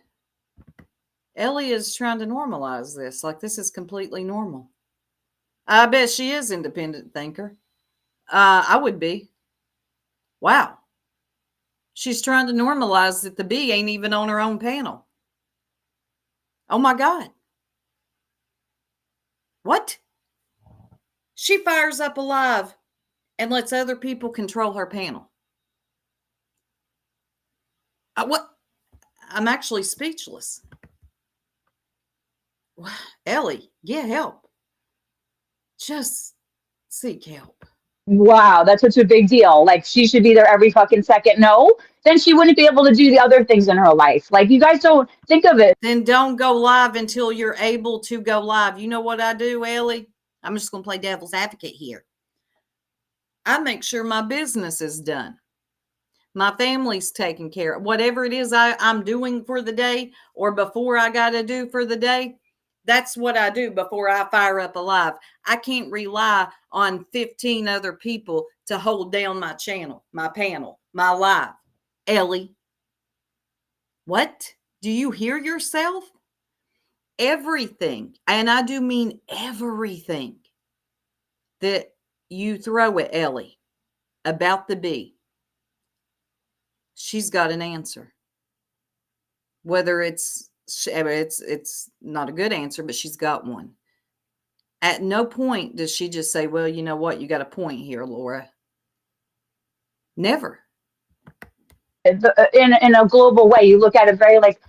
Ellie is trying to normalize this. Like this is completely normal. I bet she is independent thinker. I would be. Wow. She's trying to normalize that the bee ain't even on her own panel. Oh my God. What? She fires up a live and lets other people control her panel. What? I'm actually speechless. Ellie, get help. Just seek help. wow, that's such a big deal. Like she should be there every fucking second. No, then she wouldn't be able to do the other things in her life. Like you guys don't think of it. Then don't go live until you're able to go live. You know what I do, Ellie? I'm just going to play devil's advocate here. I make sure my business is done. My family's taken care of. Whatever it is I'm doing for the day or before I got to do for the day, that's what I do before I fire up a live. I can't rely on 15 other people to hold down my channel, my panel, my live. Ellie, what? Do you hear yourself? Everything, and I do mean everything that you throw at Ellie about the bee, she's got an answer. Whether it's not a good answer, but she's got one. At no point does she just say, well, you know what? You got a point here, Laura. Never. In a global way, you look at it very like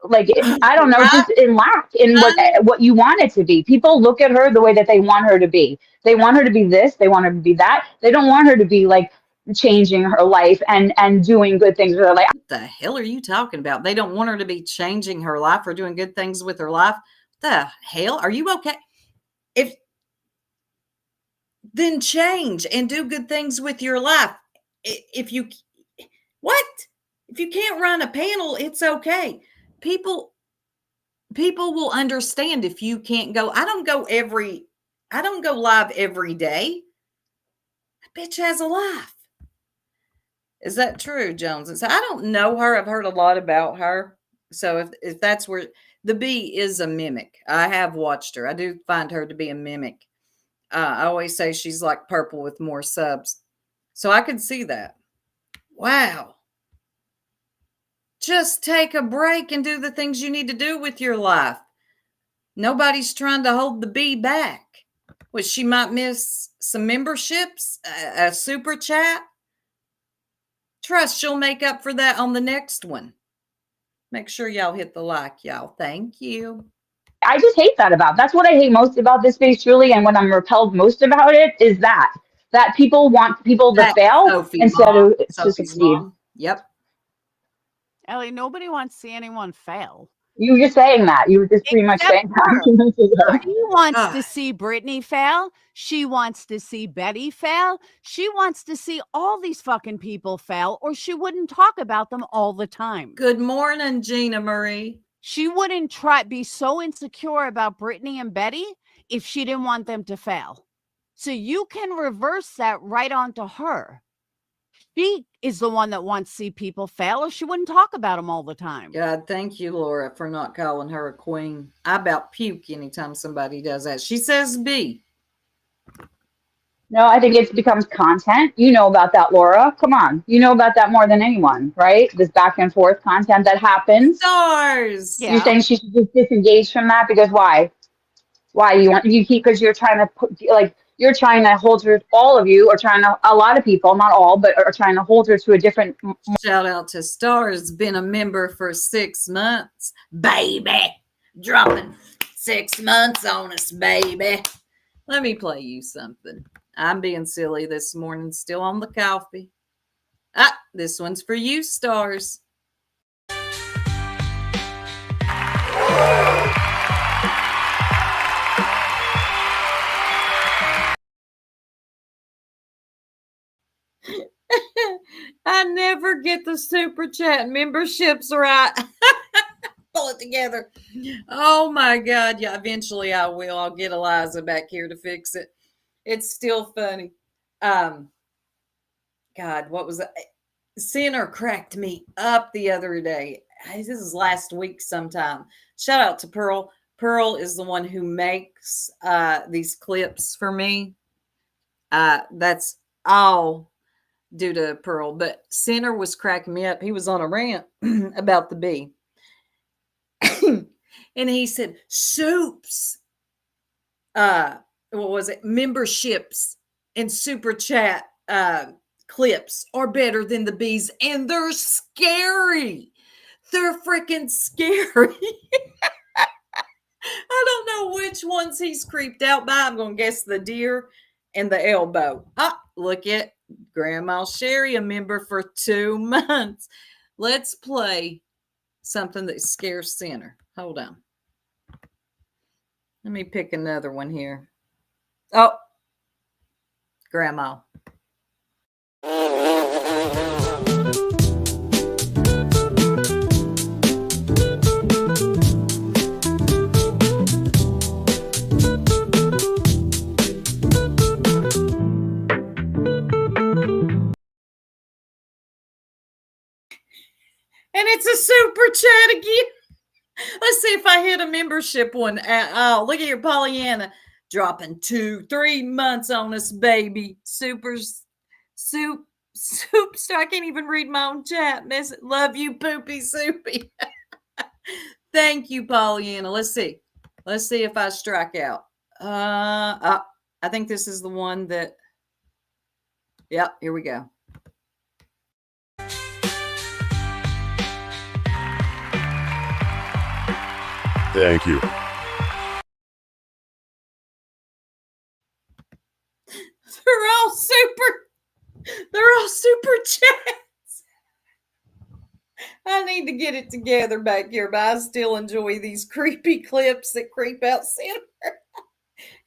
like I don't know, just in lack in what you want it to be. People look at her the way that they want her to be. They want her to be this, they want her to be that. They don't want her to be like changing her life and doing good things with her life. What the hell are you talking about? They don't want her to be changing her life or doing good things with her life. What the hell? Are you okay? If then change and do good things with your life. If you what? If you can't run a panel, it's okay. People will understand if you can't go. I don't go live every day. That bitch has a life. Is that true, Jones? And so I don't know her. I've heard a lot about her. So if that's where the bee is a mimic, I have watched her. I do find her to be a mimic. I always say she's like Purple with more subs. So I could see that. Wow. Just take a break and do the things you need to do with your life. Nobody's trying to hold the bee back. Well, she might miss some memberships, a super chat. Trust she'll make up for that on the next one. Make sure y'all hit the like, y'all. Thank you. I just hate that's what I hate most about this space, truly, and what I'm repelled most about it is that people want people to fail instead of to succeed. Mom. Yep. Ellie, nobody wants to see anyone fail. You were just saying that. You were just pretty much saying that. She wants to see Brittany fail. She wants to see Betty fail. She wants to see all these fucking people fail, or she wouldn't talk about them all the time. Good morning, Gina Marie. She wouldn't be so insecure about Brittany and Betty if she didn't want them to fail. So you can reverse that right onto her. She is the one that wants to see people fail, or she wouldn't talk about them all the time. God, thank you, Laura, for not calling her a queen. I about puke anytime somebody does that. She says B. No, I think it becomes content. You know about that, Laura. Come on. You know about that more than anyone, right? This back and forth content that happens. Stars. Yeah. You're saying she should just disengage from that because why? Why you keep, because you're trying to put, like, you're trying to hold her, all of you are trying to, a lot of people, not all, but are trying to hold her to a different. Shout out to Stars, been a member for 6 months. Baby, dropping 6 months on us, baby. Let me play you something. I'm being silly this morning, still on the coffee. This one's for you, Stars. I never get the super chat memberships right. Pull it together. Oh my God. Yeah, eventually I will. I'll get Eliza back here to fix it. It's still funny. God, what was that? Sinner cracked me up the other day. This is last week sometime. Shout out to Pearl. Pearl is the one who makes these clips for me. That's all due to Pearl. But Sinner was cracking me up. He was on a rant about the bee. And he said, soups, what was it? Memberships and super chat clips are better than the bees. And they're scary. They're freaking scary. I don't know which ones he's creeped out by. I'm going to guess the deer and the elbow. Look at Grandma Sherry, a member for 2 months. Let's play something that scares Sinner. Hold on. Let me pick another one here. Oh, Grandma. And it's a super chat again. Let's see if I hit a membership one. Oh, look at your Pollyanna. Dropping 2-3 months on us, baby. Soup. I can't even read my own chat. Love you, Poopy Soupy. Thank you, Pollyanna. Let's see. Let's see if I strike out. I think this is the one that. Yep, here we go. Thank you. They're all super chats. I need to get it together back here, but I still enjoy these creepy clips that creep out center.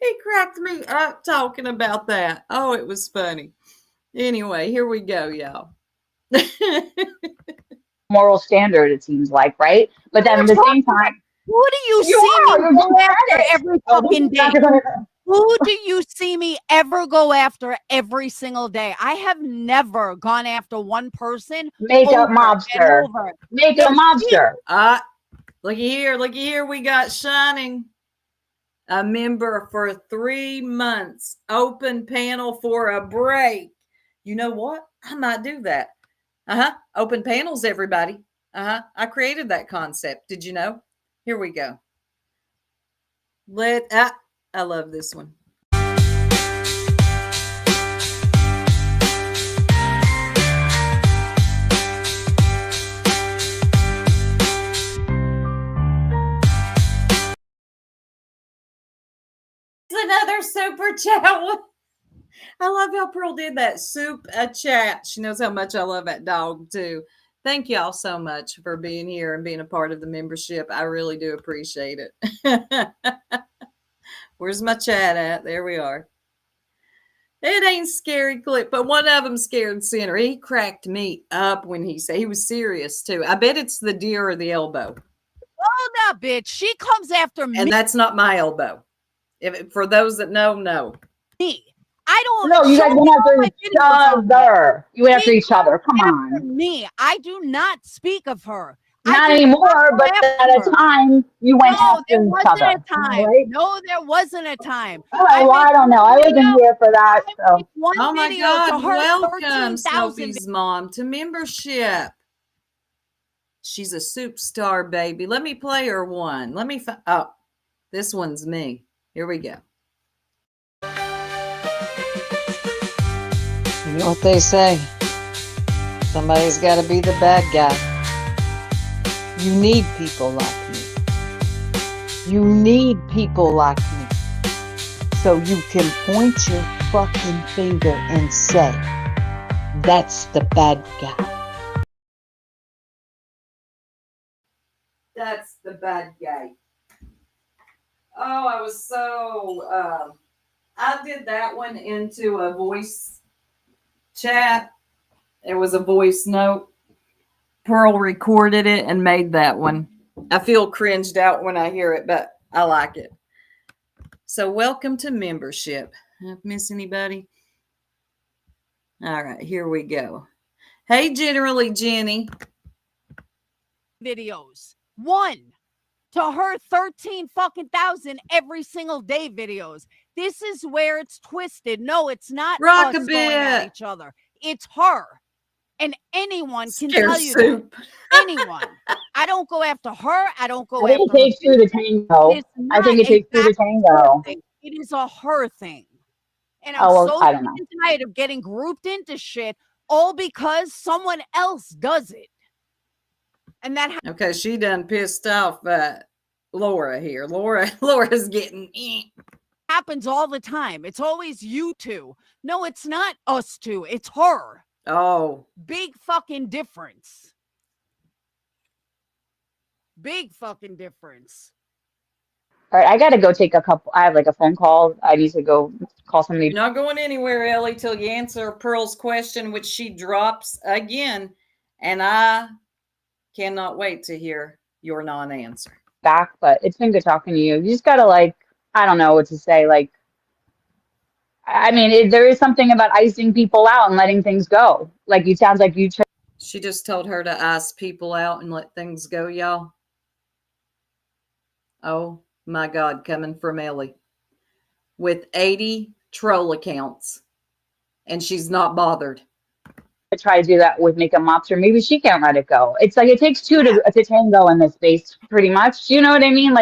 He cracked me up talking about that. Oh, it was funny. Anyway, here we go, y'all. Moral standard, it seems like, right? But then at the same time, who do you see me go after every fucking day? Who do you see me ever go after every single day? I have never gone after one person. Makeup mobster. Makeup mobster. Looky here. We got Shining, a member for 3 months, open panel for a break. You know what? I might do that. Open panels, everybody. I created that concept. Did you know? Here we go. I love this one. Another super chat. I love how Pearl did that. Soup a chat. She knows how much I love that dog too. Thank y'all so much for being here and being a part of the membership. I really do appreciate it. Where's my chat at? There we are. It ain't scary clip, but one of them scared Center. He cracked me up when he said he was serious too. I bet it's the deer or the elbow. Oh no, bitch. She comes after me. And that's not my elbow. For those that know, no. Me. I don't know. You guys went after each other. You went after each other. Come on. Me. I do not speak of her. Not anymore, but at a time you went after each other. A time. Right? No, there wasn't a time. Oh, well, I don't know. I wasn't here for that. So. Oh my God. Welcome, Snoopy's mom, to membership. She's a superstar, baby. Let me play her one. Oh, this one's me. Here we go. You know what they say? Somebody's got to be the bad guy. You need people like me. You need people like me. So you can point your fucking finger and say, that's the bad guy. That's the bad guy. Oh, I was so, I did that one into a voice chat. It was a voice note. Pearl recorded it and made that one. I feel cringed out when I hear it, but I like it. So welcome to membership. Have I missed anybody? All right, here we go. Hey, Generally Jenny. Videos. One. To her 13 fucking thousand every single day videos. This is where it's twisted. No, it's not Rock us a bit. going at each other. It's her. And anyone can tell you that. Anyone. I don't go after her. I don't go after her. I think it takes two to tango. I think it takes two to tango. It is a her thing. And I'm so tired of getting grouped into shit all because someone else does it. And that okay, she done pissed off Laura here. Laura's getting happens all the time. It's always you two. No, it's not us two. It's her. Oh. Big fucking difference. Big fucking difference. All right, I got to go take a couple. I have like a phone call. I need to go call somebody. You're not going anywhere, Ellie, till you answer Pearl's question, which she drops again. And I cannot wait to hear your non-answer. Back, but it's been good talking to you. You just got to I don't know what to say. I mean, there is something about icing people out and letting things go. It sounds like you. She just told her to ice people out and let things go, y'all. Oh my God, coming from Ellie with 80 troll accounts, and she's not bothered. I try to do that with Makeup Mobster. Maybe she can't let it go. It's it takes two to tango in this space, pretty much. You know what I mean?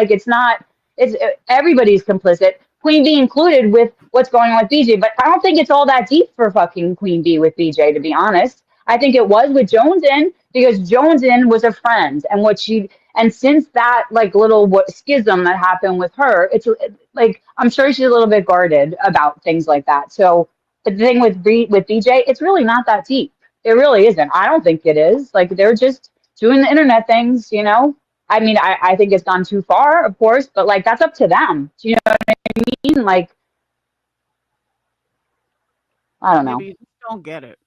It's everybody's complicit. Queen Bee included with what's going on with BJ, but I don't think it's all that deep for fucking Queen Bee with BJ, to be honest. I think it was with Jonesin because Jonesin was a friend, and what she And since that like little schism that happened with her, it's like I'm sure she's a little bit guarded about things like that. So the thing with BJ, it's really not that deep. It really isn't. I don't think it is. Like they're just doing the internet things, you know. I mean, I think it's gone too far, of course, but like that's up to them. Do you know what I mean? Like I don't know. Maybe you just don't get it.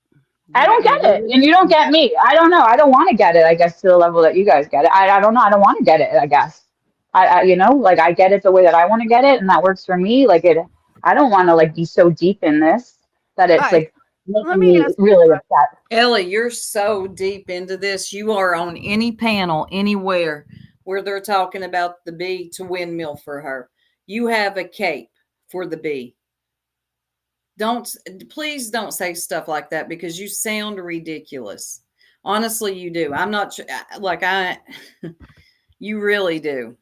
I don't You get it, really and you just don't don't get get it. me. I don't know. I don't want to get it. I guess to the level that you guys get it. I don't know. I don't want to get it. I guess. You know, like I get it the way that I want to get it, and that works for me. Like it. I don't want to like be so deep in this that All it's right. like Let making me me ask you a really question. upset. Ellie, you're so deep into this. You are on any panel anywhere where they're talking about the bee to windmill for her. You have a cape for the bee. Don't Please don't say stuff like that because you sound ridiculous. Honestly, you do. I'm not like I you really do.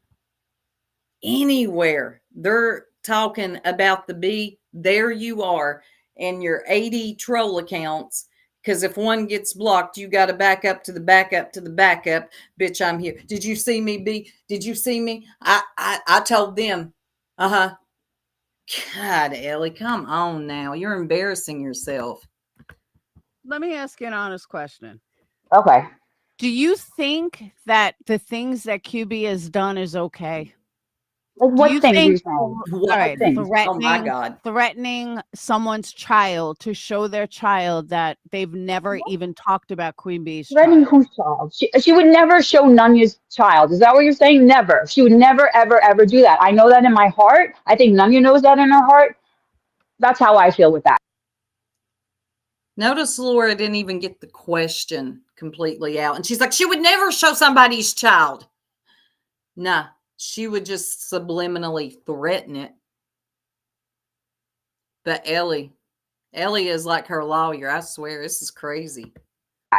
Anywhere they're talking about the bee, there you are and your 80 troll accounts. Because if one gets blocked, you got to back up to the backup to the backup. Bitch, I'm here. Did you see me, B? Did you see me? I told them. Uh huh. God, Ellie, come on now. You're embarrassing yourself. Let me ask you an honest question. Okay. Do you think that the things that QB has done is okay? Like Do what you things are you think, saying? all What? What right, things? Oh my God. threatening someone's child to show their child that they've never even talked about Queen Bee's Threatening child? whose child? She would never show Nunya's child. Is that what you're saying? Never. She would never, ever, ever do that. I know that in my heart. I think Nunya knows that in her heart. That's how I feel with that. Notice Laura didn't even get the question completely out. And she's like, she would never show somebody's child. Nah, she would just subliminally threaten it. But Ellie is like her lawyer. I swear, this is crazy.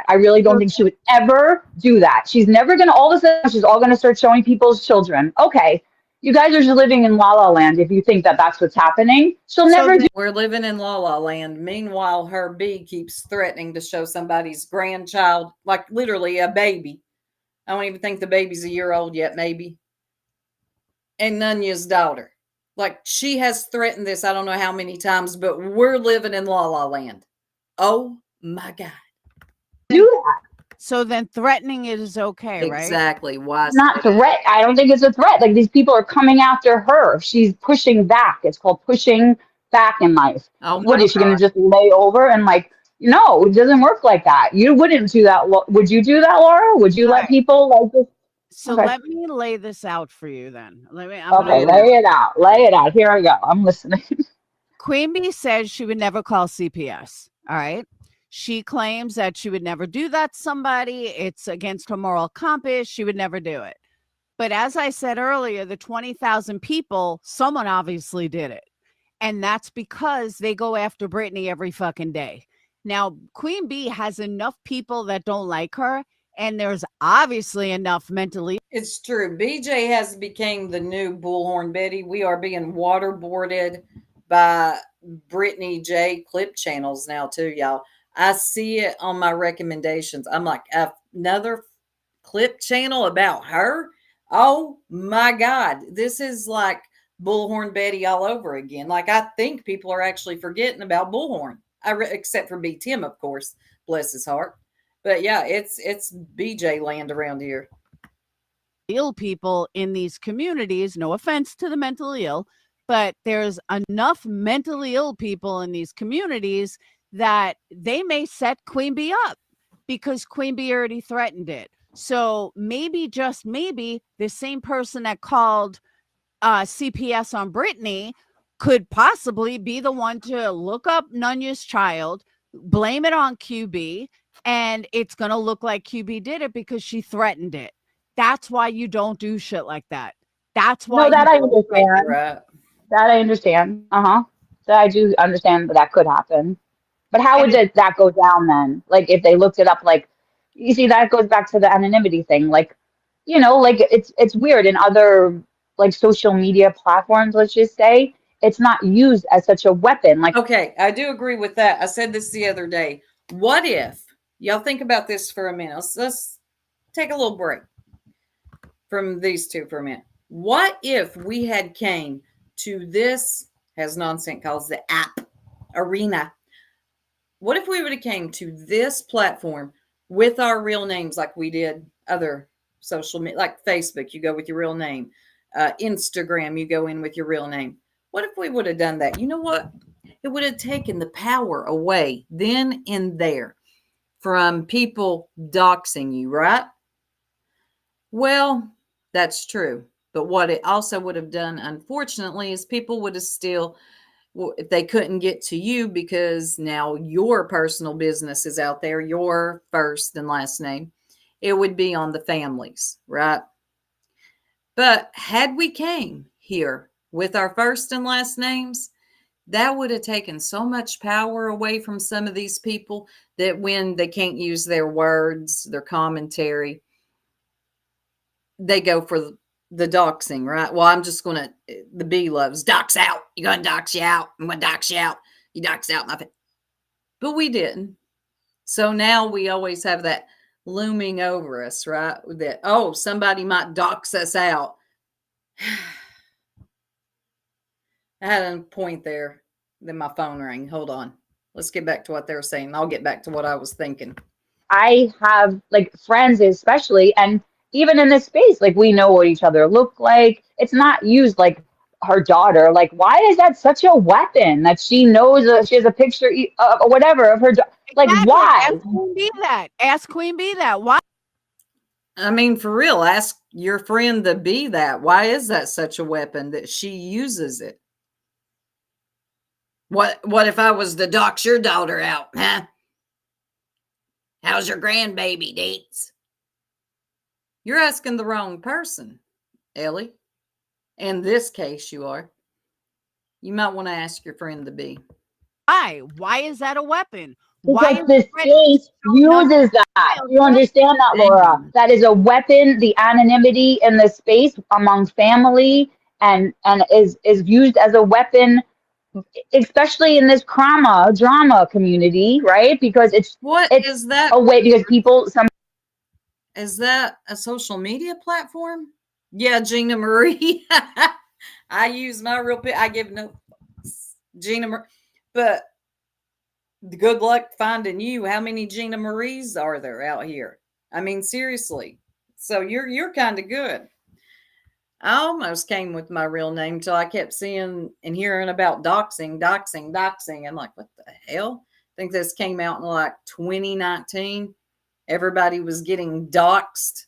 I really don't think she would ever do that. She's never going to, all of a sudden, she's all going to start showing people's children. Okay, you guys are just living in La La Land if you think that that's what's happening. She'll So never do. We're living in La La Land. Meanwhile, her bee keeps threatening to show somebody's grandchild, like literally a baby. I don't even think the baby's a year old yet, maybe. And Nunya's daughter. Like she has threatened this, I don't know how many times, but we're living in La La Land. Oh my God. Do that. so then threatening it is okay, right? Exactly. Why? Not threat. I don't think it's a threat. Like these people are coming after her. She's pushing back. It's called pushing back in life. Oh my What is she going God. to just lay over and like? No, it doesn't work like that. You wouldn't do that. Would you do that, Laura? Would you All let right. people like this? So Okay. let me lay this out for you then. I'm Okay, gonna lay it out. Lay it out. Here I go. I'm listening. Queen Bee says she would never call CPS. All right. She claims that she would never do that to somebody. It's against her moral compass. She would never do it. But as I said earlier, the 20,000 people, someone obviously did it. And that's because they go after Britney every fucking day. Now, Queen Bee has enough people that don't like her, and there's obviously enough mentally. It's true. BJ has become the new Bullhorn Betty. We are being waterboarded by Brittany J clip channels now too, y'all. I see it on my recommendations. I'm like, another clip channel about her? Oh my God. This is like Bullhorn Betty all over again. Like I think people are actually forgetting about Bullhorn. Except for B Tim, of course. Bless his heart. But yeah, it's BJ land around here. Ill people in these communities, no offense to the mentally ill, but there's enough mentally ill people in these communities that they may set Queen Bee up because Queen Bee already threatened it. So maybe, just maybe, the same person that called CPS on Brittany could possibly be the one to look up Nunya's child, blame it on QB, and it's going to look like QB did it because she threatened it. That's why you don't do shit like that. That's why No, you that I don't threaten. understand. Right. That I understand. Uh-huh. That I do understand that that could happen. But how would And that go down then? Like if they looked it up, like you see, that goes back to the anonymity thing. Like, you know, like it's weird in other like social media platforms, let's just say, it's not used as such a weapon. Like Okay, I do agree with that. I said this the other day. What if, y'all think about this for a minute. Let's take a little break. from these two for a minute. What if we had came to this, as Nonsense calls the app, arena? What if we would have came to this platform with our real names like we did other social media, like Facebook, you go with your real name. Instagram, you go in with your real name. What if we would have done that? You know what? It would have taken the power away then and there from people doxing you, right? Well, that's true. But what it also would have done, unfortunately, is people would have still, well, if they couldn't get to you because now your personal business is out there, your first and last name, it would be on the families, right? But had we came here with our first and last names, that would have taken so much power away from some of these people that when they can't use their words, their commentary, they go for the doxing, right? Well, I'm just going to, the bee loves dox out. You're going to dox you out. I'm going to dox you out. You dox out my face. But we didn't. So now we always have that looming over us, right? That, oh, somebody might dox us out. I had a point there. Then my phone rang. Hold on. Let's get back to what they were saying. I'll get back to what I was thinking. I have like friends, especially, and even in this space, like we know what each other look like. It's not used like her daughter. Like, why is that such a weapon that she knows she has a picture or whatever of her? Like, Exactly. why? Ask Queen Bee that. Ask Queen Bee that. Why? I mean, for real, ask your friend the bee that. Why is that such a weapon that she uses it? What if I was to dox your daughter out, huh? How's your grandbaby, Deets? You're asking the wrong person, Ellie. In this case, you are. You might want to ask your friend the bee. Why? Why is that a weapon? Why Because is the space uses that. You understand that, Laura? That is a weapon. The anonymity in the space among family and is used as a weapon, especially in this drama community, right? Because it's that? a way because people some Is that a social media platform? Yeah, Gina Marie. I use my real I give no Gina Marie, but good luck finding you. How many Gina Maries are there out here? I mean, seriously. So you're kind of good. I almost came with my real name till I kept seeing and hearing about doxing. I'm like, what the hell? I think this came out in like 2019. Everybody was getting doxed.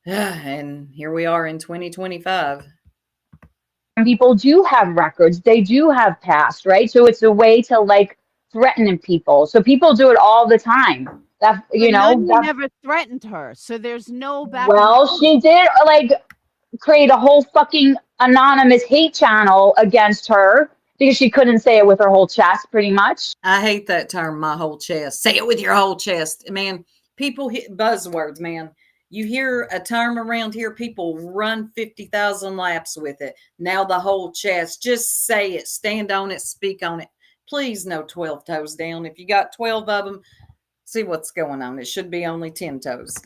And here we are in 2025. people do have records, they do have past, right? So it's a way to like threaten people. So people do it all the time. That But you know, Nunny that never threatened her, so there's no back and well, forth. she did like create a whole fucking anonymous hate channel against her because she couldn't say it with her whole chest, pretty much. I hate that term, my whole chest. Say it with your whole chest. Man, people hit buzzwords, man. You hear a term around here, people run 50,000 laps with it. Now the whole chest. Just say it, stand on it, speak on it. Please, no 12 toes down. If you got 12 of them, see what's going on. It should be only 10 toes.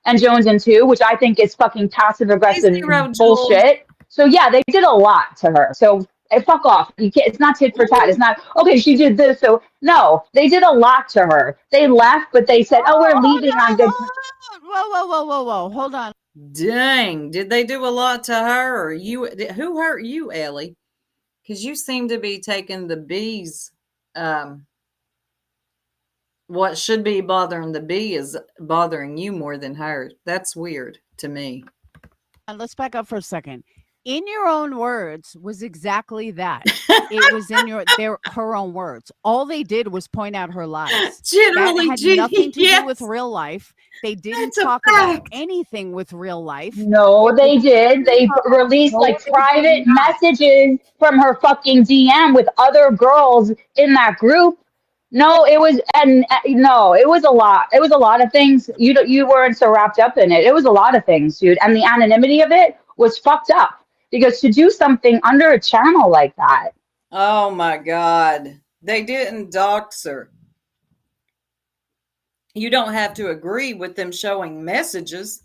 And Jones and two, which I think is fucking passive Hey, aggressive Zero Jules. bullshit. So yeah, they did a lot to her. So fuck off. You can't. It's not tit for tat. It's not okay. She did this. So no, they did a lot to her. They left, but they said, "Oh, we're leaving on good." Whoa. Hold on. Dang, did they do a lot to her or you? Who hurt you, Ellie? Because you seem to be taking the bees. What should be bothering the bee is bothering you more than her. That's weird to me. Let's back up for a second. In your own words was exactly that. It was in her own words. All they did was point out her lies. Generally, that had nothing to yes, do with real life. They didn't that's a talk about fact. anything with real life. No, they did. They released like private messages from her fucking DM with other girls in that group. No, it was and no, it was a lot. It was a lot of things. You weren't so wrapped up in it. It was a lot of things, dude. And the anonymity of it was fucked up because to do something under a channel like that. Oh my God. They didn't dox her. You don't have to agree with them showing messages.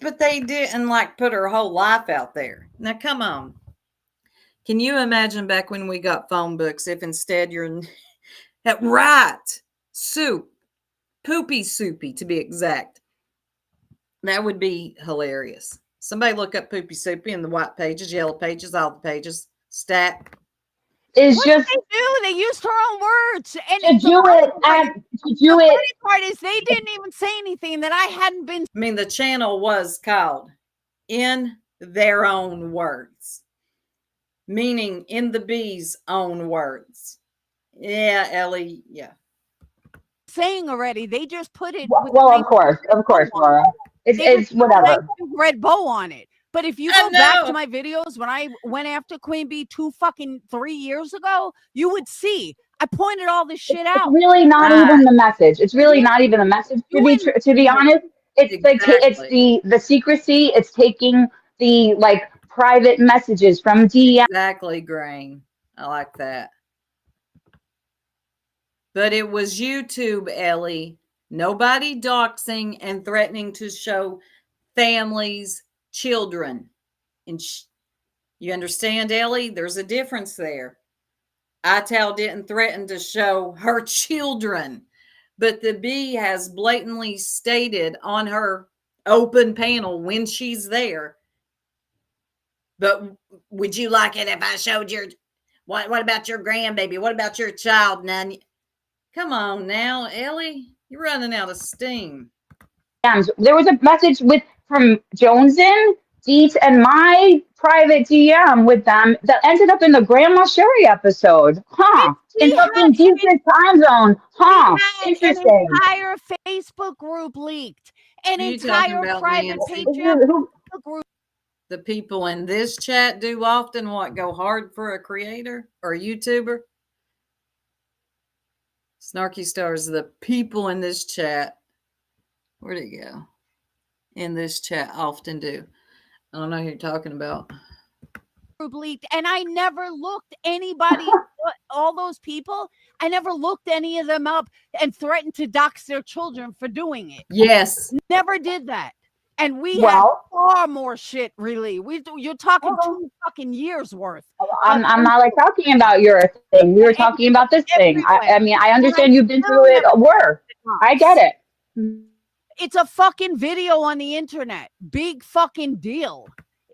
But they didn't like put her whole life out there. Now, come on. Can you imagine back when we got phone books if instead you're at right soup, poopy soupy to be exact? That would be hilarious. Somebody look up poopy soupy in the white pages, yellow pages, all the pages, stat. It's What just did they do? They used her own words. And to do it and to do the it. funny part is they didn't even say anything that I hadn't been. I mean, the channel was called In Their Own Words, meaning in the bee's own words. Yeah, Ellie, yeah. Saying already. They just put it. Well, of course, Laura. It's whatever. Red bow on it. But if you go back to my videos when I went after Queen Bee 3 years ago, you would see I pointed all this shit out. It's really not even the message. It's really not even the message. To be honest, it's exactly. Like it's the secrecy. It's taking the like private messages from DM. Exactly, Grain. I like that. But it was YouTube, Ellie. Nobody doxing and threatening to show families, children. And you understand, Ellie? There's a difference there. Ital didn't threaten to show her children, but the bee has blatantly stated on her open panel when she's there. But would you like it if I showed your what about your grandbaby? What about your child? None. Come on now, Ellie. You're running out of steam. There was a message from Jonesin, Deets, and my private DM with them that ended up in the Grandma Sherry episode. Huh. In fucking decent time zone. Huh. Interesting. An entire Facebook group leaked. An entire private Patreon group. The people in this chat do often go hard for a creator or a YouTuber. Snarky Stars, the people in this chat, where'd it go? In this chat often do. I don't know who you're talking about. Group leaked, and I never looked anybody, all those people, I never looked any of them up and threatened to dox their children for doing it. Yes. Never did that. And we had far more shit, really. You're talking 2 fucking years worth. I'm not like talking about your thing. We were talking about this thing. I mean, I understand you've been through it. I get it. It's a fucking video on the internet. Big fucking deal.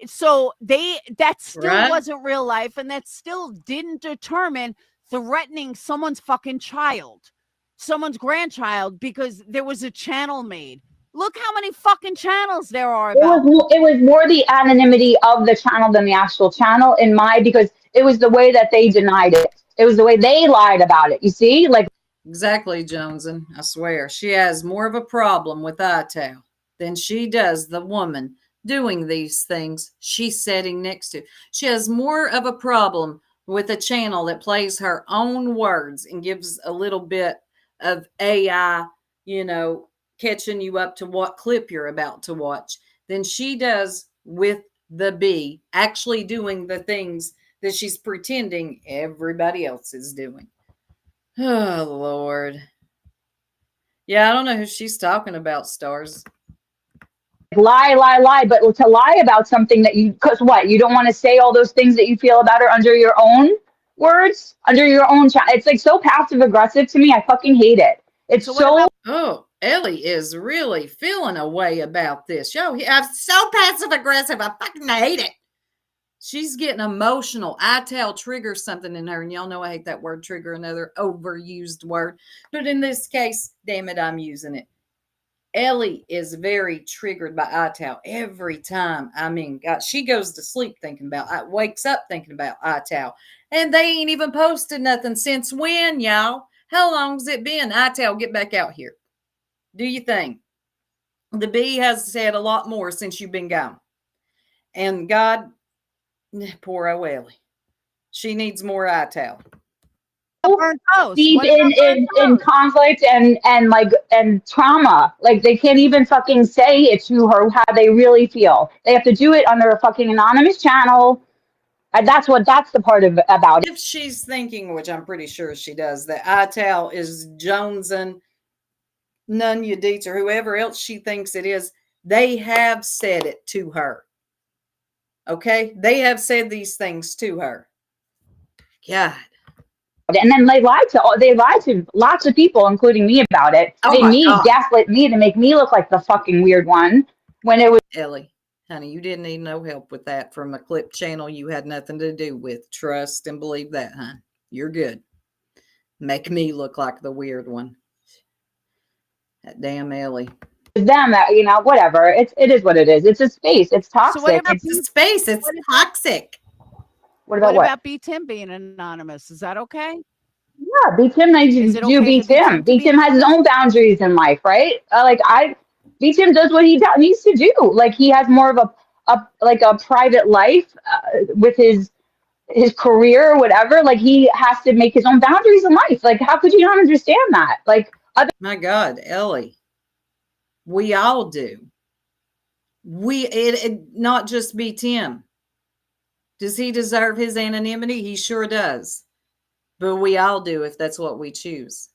So that still wasn't real life, and that still didn't determine threatening someone's fucking child, someone's grandchild, because there was a channel made. Look how many fucking channels there are about. It was more the anonymity of the channel than the actual channel because it was the way that they denied it. It was the way they lied about it. You see? Like exactly, Joneson. I swear. She has more of a problem with Ital than she does the woman doing these things she's sitting next to. She has more of a problem with a channel that plays her own words and gives a little bit of AI, catching you up to what clip you're about to watch than she does with the bee actually doing the things that she's pretending everybody else is doing. Oh, Lord. Yeah, I don't know who she's talking about, Stars. Lie, but to lie about something that because what? You don't want to say all those things that you feel about her under your own words, under your own chat. It's like so passive aggressive to me. I fucking hate it. It's Oh, Ellie is really feeling a way about this. Yo, I'm so passive aggressive. I fucking hate it. She's getting emotional. Ital triggers something in her, and y'all know I hate that word trigger, another overused word. But in this case, damn it, I'm using it. Ellie is very triggered by Ital every time. I mean, God, she goes to sleep thinking about, wakes up thinking about Ital. And they ain't even posted nothing since when, y'all? How long's it been? Ital, get back out here. Do you think? The bee has said a lot more since you've been gone. And God, poor Ellie. She needs more Ital. Deep in conflict and trauma. Like they can't even fucking say it to her how they really feel. They have to do it under a fucking anonymous channel. And that's the part about it. If she's thinking, which I'm pretty sure she does, that Ital is Jonesin, Nunya Deets, or whoever else she thinks it is, They have said it to her. Okay? They have said these things to her. God. And then they lied to lots of people, including me, about it. Oh Made my me God. gaslit me to make me look like the fucking weird one when it was Ellie, honey, you didn't need no help with that from a clip channel you had nothing to do with. Trust and believe that, huh? You're good. Make me look like the weird one. That damn Ellie. them that, whatever. It is what it is. It's a space. It's So what toxic. about It's a space. It's toxic. What about what what? about B Tim being anonymous? Is that okay? Yeah, B Tim needs Is to it do okay B for B Tim. Tim to B be Tim has his anonymous? own boundaries in life, right? B Tim does what he needs to do. Like he has more of a private life with his career or whatever. Like he has to make his own boundaries in life. Like how could you not understand that? Like other My God, Ellie. We all do. It not just be Tim. Does he deserve his anonymity? He sure does. But we all do if that's what we choose.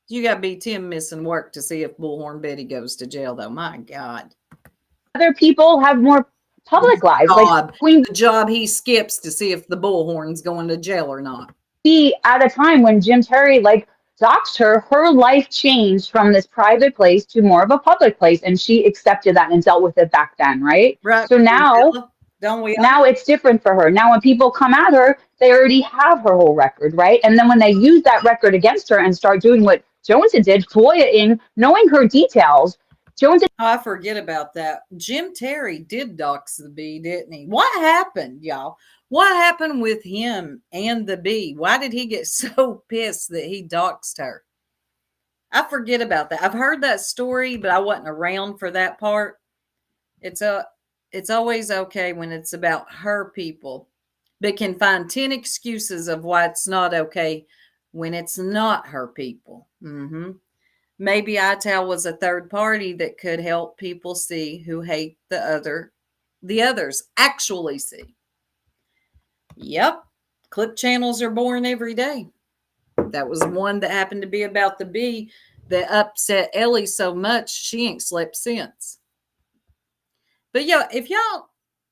You got to be Tim missing work to see if Bullhorn Betty goes to jail, though. My God. people have more public lives. Like Queen The job he skips to see if the Bullhorn's going to jail or not. B, at a time when Jim Terry doxed her life changed from this private place to more of a public place, and she accepted that and dealt with it back then, right? Right. So now Don't we all? now it's different for her. Now when people come at her, they already have her whole record, right? And then when they use that record against her and start doing what Jonesy did, FOIA-ing, knowing her details, Jones. Oh, I forget about that. Jim Terry did dox the bee, didn't he? What happened, y'all? What happened with him and the bee? Why did he get so pissed that he doxed her? I forget about that. I've heard that story, but I wasn't around for that part. It's always okay when it's about her people, but can find 10 excuses of why it's not okay when it's not her people. Maybe ITAL was a third party that could help people see who hate the others actually see. Yep. Clip channels are born every day. That was one that happened to be about the bee that upset Ellie so much she ain't slept since. But yeah, if y'all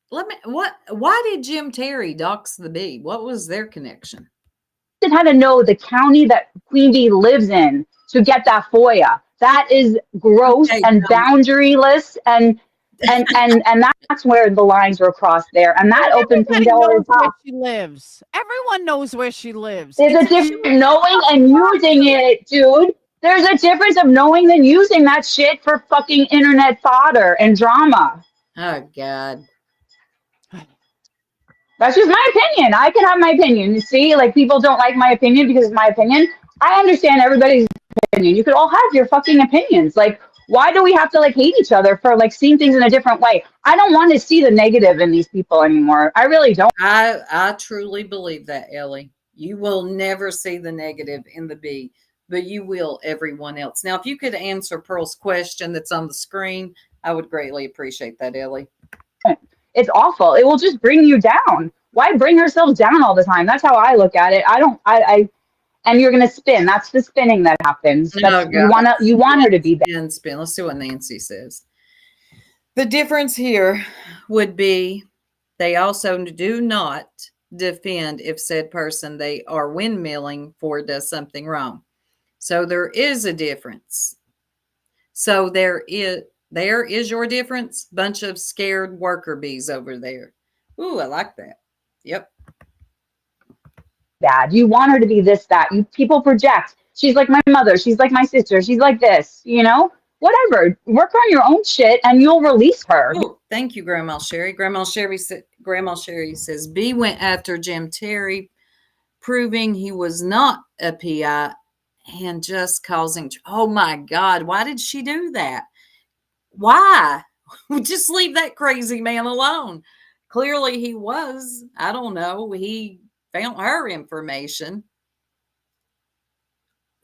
why did Jim Terry dox the bee? What was their connection? Had to know the county that Queen Bee lives in to get that FOIA. That is gross Okay, and boundaryless, and that's where the lines were crossed there, and that opened Everybody Pandora's knows where box. she lives. Everyone knows where she lives. There's a difference knowing and using it, dude. There's a difference of knowing than using that shit for fucking internet fodder and drama. Oh God. That's just my opinion. I can have my opinion. You see, like people don't like my opinion because it's my opinion. I understand everybody's opinion. You could all have your fucking opinions. Like, why do we have to like hate each other for like seeing things in a different way? I don't want to see the negative in these people anymore. I really don't. I truly believe that, Ellie. You will never see the negative in the bee, but you will everyone else. Now, if you could answer Pearl's question that's on the screen, I would greatly appreciate that, Ellie. It's awful. It will just bring you down. Why bring ourselves down all the time? That's how I look at it. I don't. And you're gonna spin. That's the spinning that happens. That's, you want her to be bad. Spin. Let's see what Nancy says. The difference here would be they also do not defend if said person they are windmilling for does something wrong. So there is a difference. So there is your difference. Bunch of scared worker bees over there. Ooh, I like that. Yep. Bad. You want her to be this, that. People project. She's like my mother. She's like my sister. She's like this. Whatever. Work on your own shit, and you'll release her. Ooh, thank you, Grandma Sherry. Grandma Sherry says B went after Jim Terry, proving he was not a PI and just causing. Oh my God! Why did she do that? Why? Just leave that crazy man alone. Clearly, he was. I don't know. He found her information.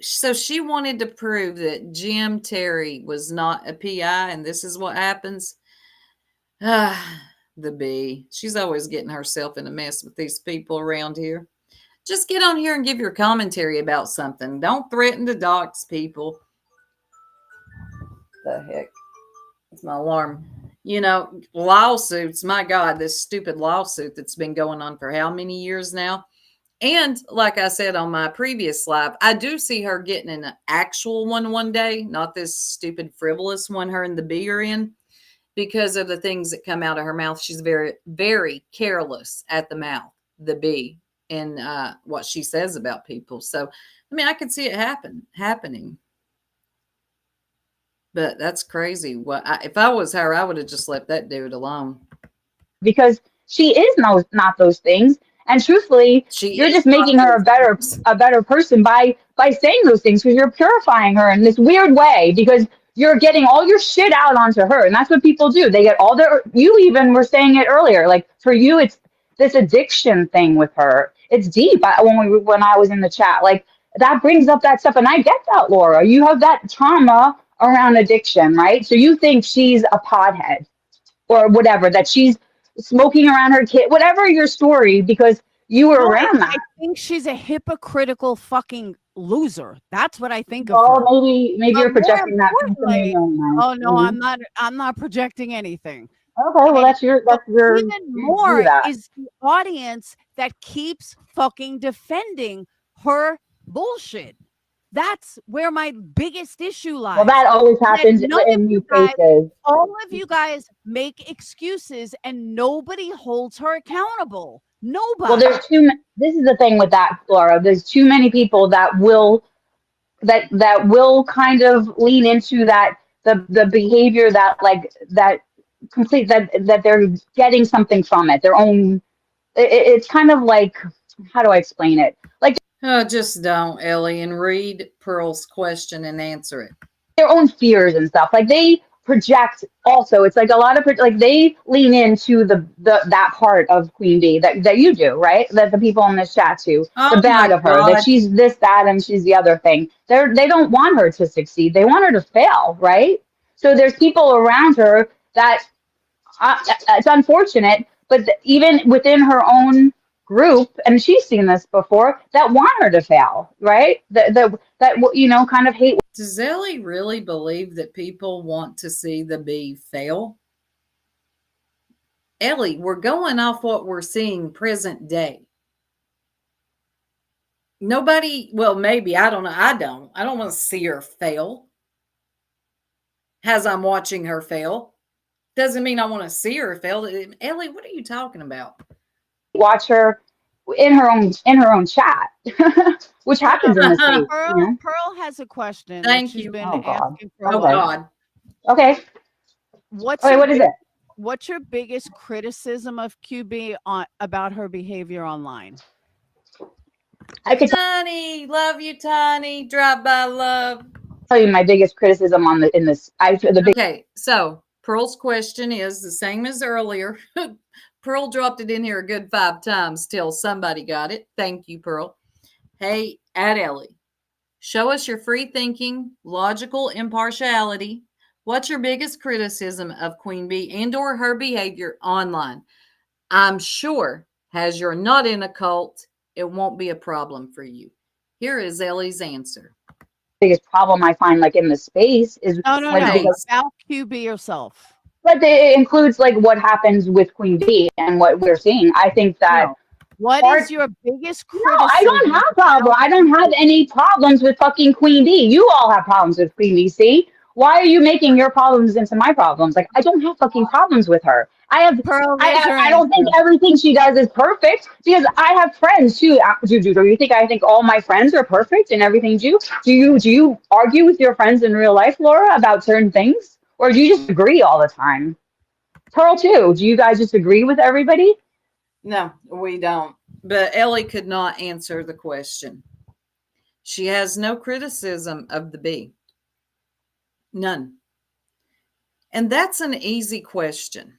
So she wanted to prove that Jim Terry was not a PI, and this is what happens. The bee. She's always getting herself in a mess with these people around here. Just get on here and give your commentary about something. Don't threaten to dox people. the heck? It's my alarm. Lawsuits. My God, this stupid lawsuit that's been going on for how many years now? And like I said on my previous live, I do see her getting an actual one day, not this stupid frivolous one her and the bee are in, because of the things that come out of her mouth. She's very, very careless at the mouth, the bee, and what she says about people. So, I mean, I could see it happening. But that's crazy. If I was her, I would have just left that dude alone. Because she is not those things. And truthfully, She you're is just not making her those things. a better person by saying those things, because you're purifying her in this weird way, because you're getting all your shit out onto her. And that's what people do. They get all their, you even were saying it earlier, like for you, it's this addiction thing with her. It's deep. When I was in the chat, like that brings up that stuff. And I get that, Laura, you have that trauma around addiction, right? So you think she's a pothead or whatever, that she's smoking around her kid, whatever your story, because you were No, around I that. think she's a hypocritical fucking loser. That's what I think of Well, her. maybe But you're more projecting that from importantly, your own mind. oh no, I'm not projecting anything. Okay, well And but that's your even you do more that. is the audience that keeps fucking defending her bullshit. That's where my biggest issue Well, lies. that always That happens none of in new you guys, cases. all of you guys make excuses and nobody holds her accountable. Well, Nobody. this is the thing with that, Laura. There's too many people that will kind of lean into that, the behavior that like that complete that they're getting something from it, their own. It's kind of like, how do I explain it? Like Oh, just don't, Ellie, and read Pearl's question and answer it. their own fears and stuff. Like they project also. It's like a lot of like they lean into the that part of Queen Bee that you do, right? That the people in this chat do. The Oh bad my of her, that God. she's this, that, and she's the other thing. They don't want her to succeed. They want her to fail, right? So there's people around her that it's unfortunate, but even within her own group, and she's seen this before, that want her to fail, right? That kind of hate. Does Ellie really believe that people want to see the bee fail? Ellie, we're going off what we're seeing present day. Nobody, well, maybe, I don't know. I don't want to see her fail as I'm watching her fail. Doesn't mean I want to see her fail. Ellie, what are you talking about? Watch her in her own chat, which happens in the space. Pearl has a question that Thank she's you. been Oh God. asking for a Oh Okay. while. God. Okay. What's Okay. your What is it? what's your biggest criticism of QB about her behavior online? I could Tiny, love you, Tiny. Drive by love. tell you my biggest criticism on the in this. Okay, so Pearl's question is the same as earlier. Pearl dropped it in here a good 5 times till somebody got it. Thank you, Pearl. Hey, at Ellie, show us your free thinking, logical impartiality. What's your biggest criticism of Queen Bee and or her behavior online? I'm sure, as you're not in a cult, it won't be a problem for you. Here is Ellie's answer. Biggest problem I find, like in the space, is No. because, About QB yourself. but it includes like what happens with Queen Bee and what we're seeing. I think that No. What part. is your biggest No, criticism? I don't have problem. I don't have any problems with fucking Queen Bee. You all have problems with Queen Bee. See, why are you making your problems into my problems? Like I don't have fucking problems with her. Pearl, there's your I don't think answer. everything she does is perfect, because I have friends too. Do you think I think all my friends are perfect and everything? Do you argue with your friends in real life, Laura, about certain things, or do you just agree all the time? Pearl too. Do you guys just agree with everybody? No, we don't. But Ellie could not answer the question. She has no criticism of the bee. None. And that's an easy question.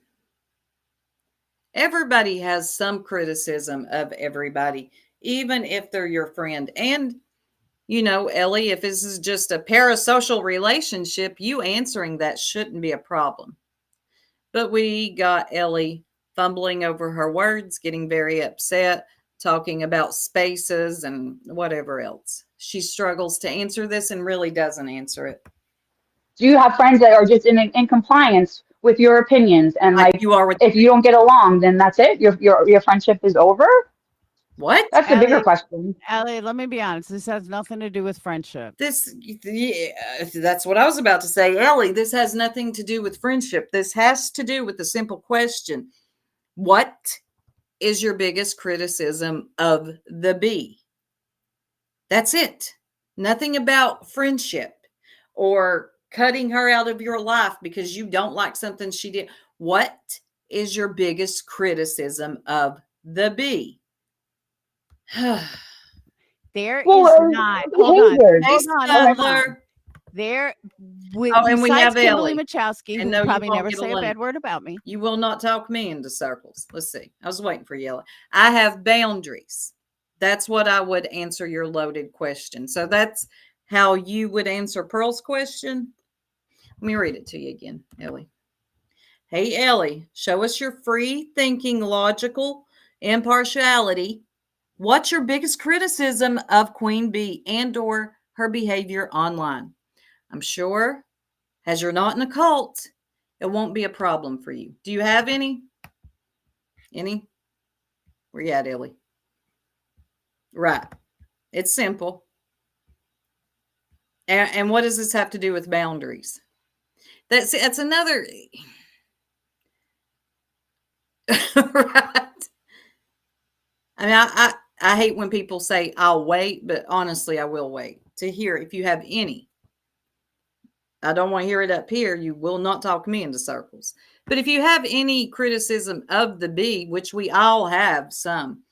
Everybody has some criticism of everybody, even if they're your friend. And, Ellie, if this is just a parasocial relationship, you answering that shouldn't be a problem. But we got Ellie fumbling over her words, getting very upset, talking about spaces and whatever else. She struggles to answer this and really doesn't answer it. Do you have friends that are just in compliance with your opinions and Like like you are with if you don't get along, then that's it? Your friendship is over? what? That's the bigger Ellie, question. Ellie, let me be honest. This has nothing to do with friendship. This, yeah, that's what I was about to say, Ellie. This has nothing to do with friendship. This has to do with the simple question: what is your biggest criticism of the bee? That's it. Nothing about friendship or cutting her out of your life because you don't like something she did. What is your biggest criticism of the bee? There Well, is not. behaviors. Hey, Oh, Hold on. Sandler. There, Oh, and we besides have Kimberly Ellie. Machowski, who And will no, you probably won't never get say a alone. bad word about me. You will not talk me into circles. Let's see. I was waiting for you, Ellie. I have boundaries. That's what I would answer your loaded question. So that's how you would answer Pearl's question. Let me read it to you again, Ellie. Hey, Ellie, show us your free thinking, logical impartiality. What's your biggest criticism of Queen Bee and or her behavior online? I'm sure, as you're not in a cult, it won't be a problem for you. Do you have any? Any? Where you at, Ellie? Right. It's simple. And what does this have to do with boundaries? That's another right. I mean, I hate when people say I'll wait, but honestly, I will wait to hear if you have any. I don't want to hear it up here. You will not talk me into circles. But if you have any criticism of the bee, which we all have some,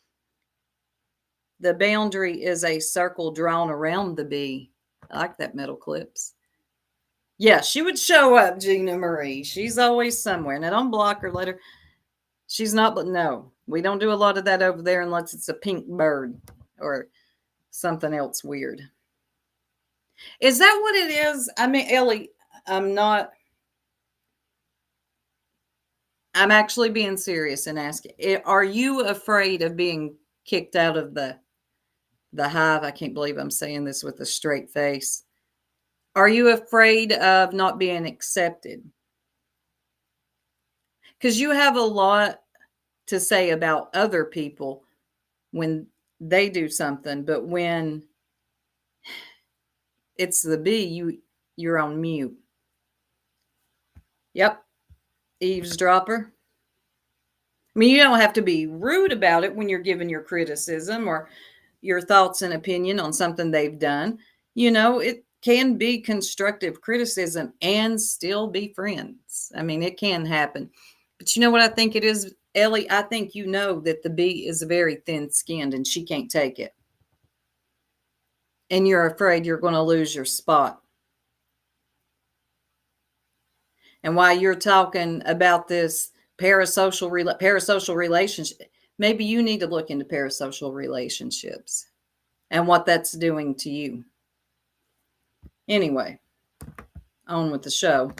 the boundary is a circle drawn around the bee. I like that metal clips. Yeah, she would show up, Gina Marie. She's always somewhere. Now, don't block her later. She's not, but no, we don't do a lot of that over there unless it's a pink bird or something else weird. Is that what it is? I mean, Ellie, I'm not, I'm actually being serious and asking, are you afraid of being kicked out of the hive? I can't believe I'm saying this with a straight face. Are you afraid of not being accepted? Because you have a lot to say about other people when they do something, but when it's the bee, you're on mute. Yep, eavesdropper. I mean, you don't have to be rude about it when you're giving your criticism or your thoughts and opinion on something they've done. You know, it can be constructive criticism and still be friends. I mean, it can happen. But you know what I think it is, Ellie? I think you know that the bee is very thin skinned and she can't take it. And you're afraid you're going to lose your spot. And while you're talking about this parasocial relationship, maybe you need to look into parasocial relationships and what that's doing to you. Anyway, on with the show.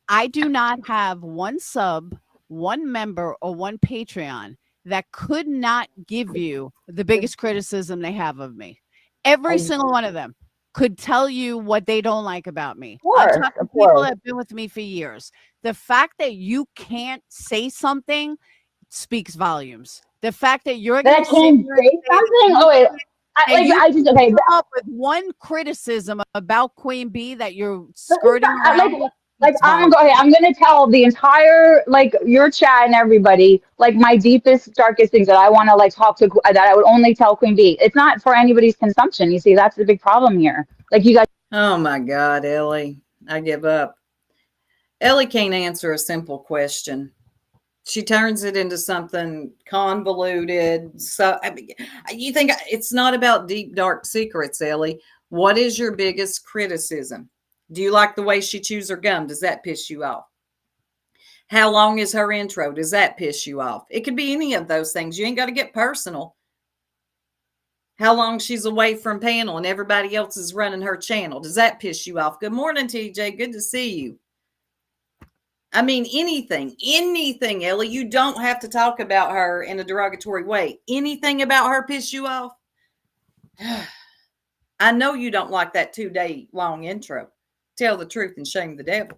I do not have one sub, one member, or one Patreon that could not give you the biggest criticism they have of me. Every single one of them could tell you what they don't like about me. I'm talking of people course. that have been with me for years. The fact that you can't say something speaks volumes. The fact that you're That going I to sit can't here and say say that something? you Oh, wait. that you I just, okay. come up with one criticism about Queen Bee that you're But it's skirting not, around like speaks I'm volumes. okay, I'm gonna tell the entire like your chat and everybody like my deepest darkest things that I want to like talk to that I would only tell Queen Bee. It's not for anybody's consumption. You see, that's the big problem here. Like you guys. Oh my God, Ellie. I give up. Ellie can't answer a simple question. She turns it into something convoluted. So I mean, you think it's not about deep, dark secrets, Ellie. What is your biggest criticism? Do you like the way she chews her gum? Does that piss you off? How long is her intro? Does that piss you off? It could be any of those things. You ain't got to get personal. How long she's away from panel and everybody else is running her channel. Does that piss you off? Good morning, TJ. Good to see you. I mean, anything, Ellie. You don't have to talk about her in a derogatory way. Anything about her piss you off? I know you don't like that 2-day long intro. Tell the truth and shame the devil.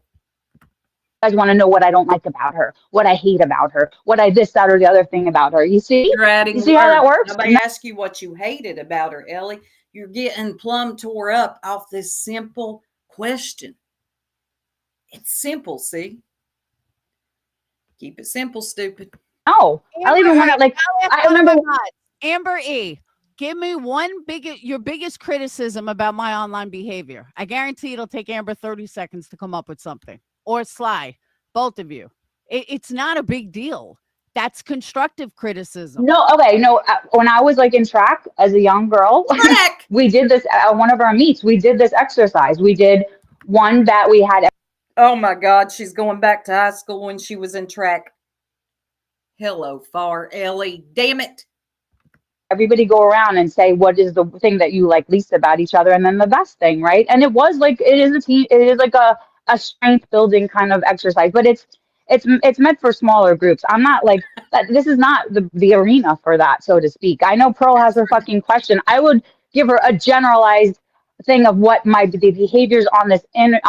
You guys want to know what I don't like about her, what I hate about her, what I this, that, or the other thing about her. You see? You're You adding see how that words. works? Nobody asked you what you hated about her, Ellie. You're getting plumb tore up off this simple question. It's simple, see? Keep it simple, stupid. No, I don't Amber, even all want to right, like. I'll ask I one of my remember mods. Amber E, give me your biggest criticism about my online behavior. I guarantee it'll take Amber 30 seconds to come up with something. Or Sly, both of you. It's not a big deal. That's constructive criticism. no, okay, no. When I was like in track as a young girl, Track. we did this at one of our meets. We did this exercise. We did one that we had Oh my God, she's going back to high school when she was in track. Hello, far Ellie. Damn it. everybody go around and say what is the thing that you like least about each other, and then the best thing, right? And it was like it is a team. It is like a strength building kind of exercise, but it's meant for smaller groups. I'm not like that. This is not the arena for that, so to speak. I know Pearl has her fucking question. I would give her a generalized thing of what the behaviors on this in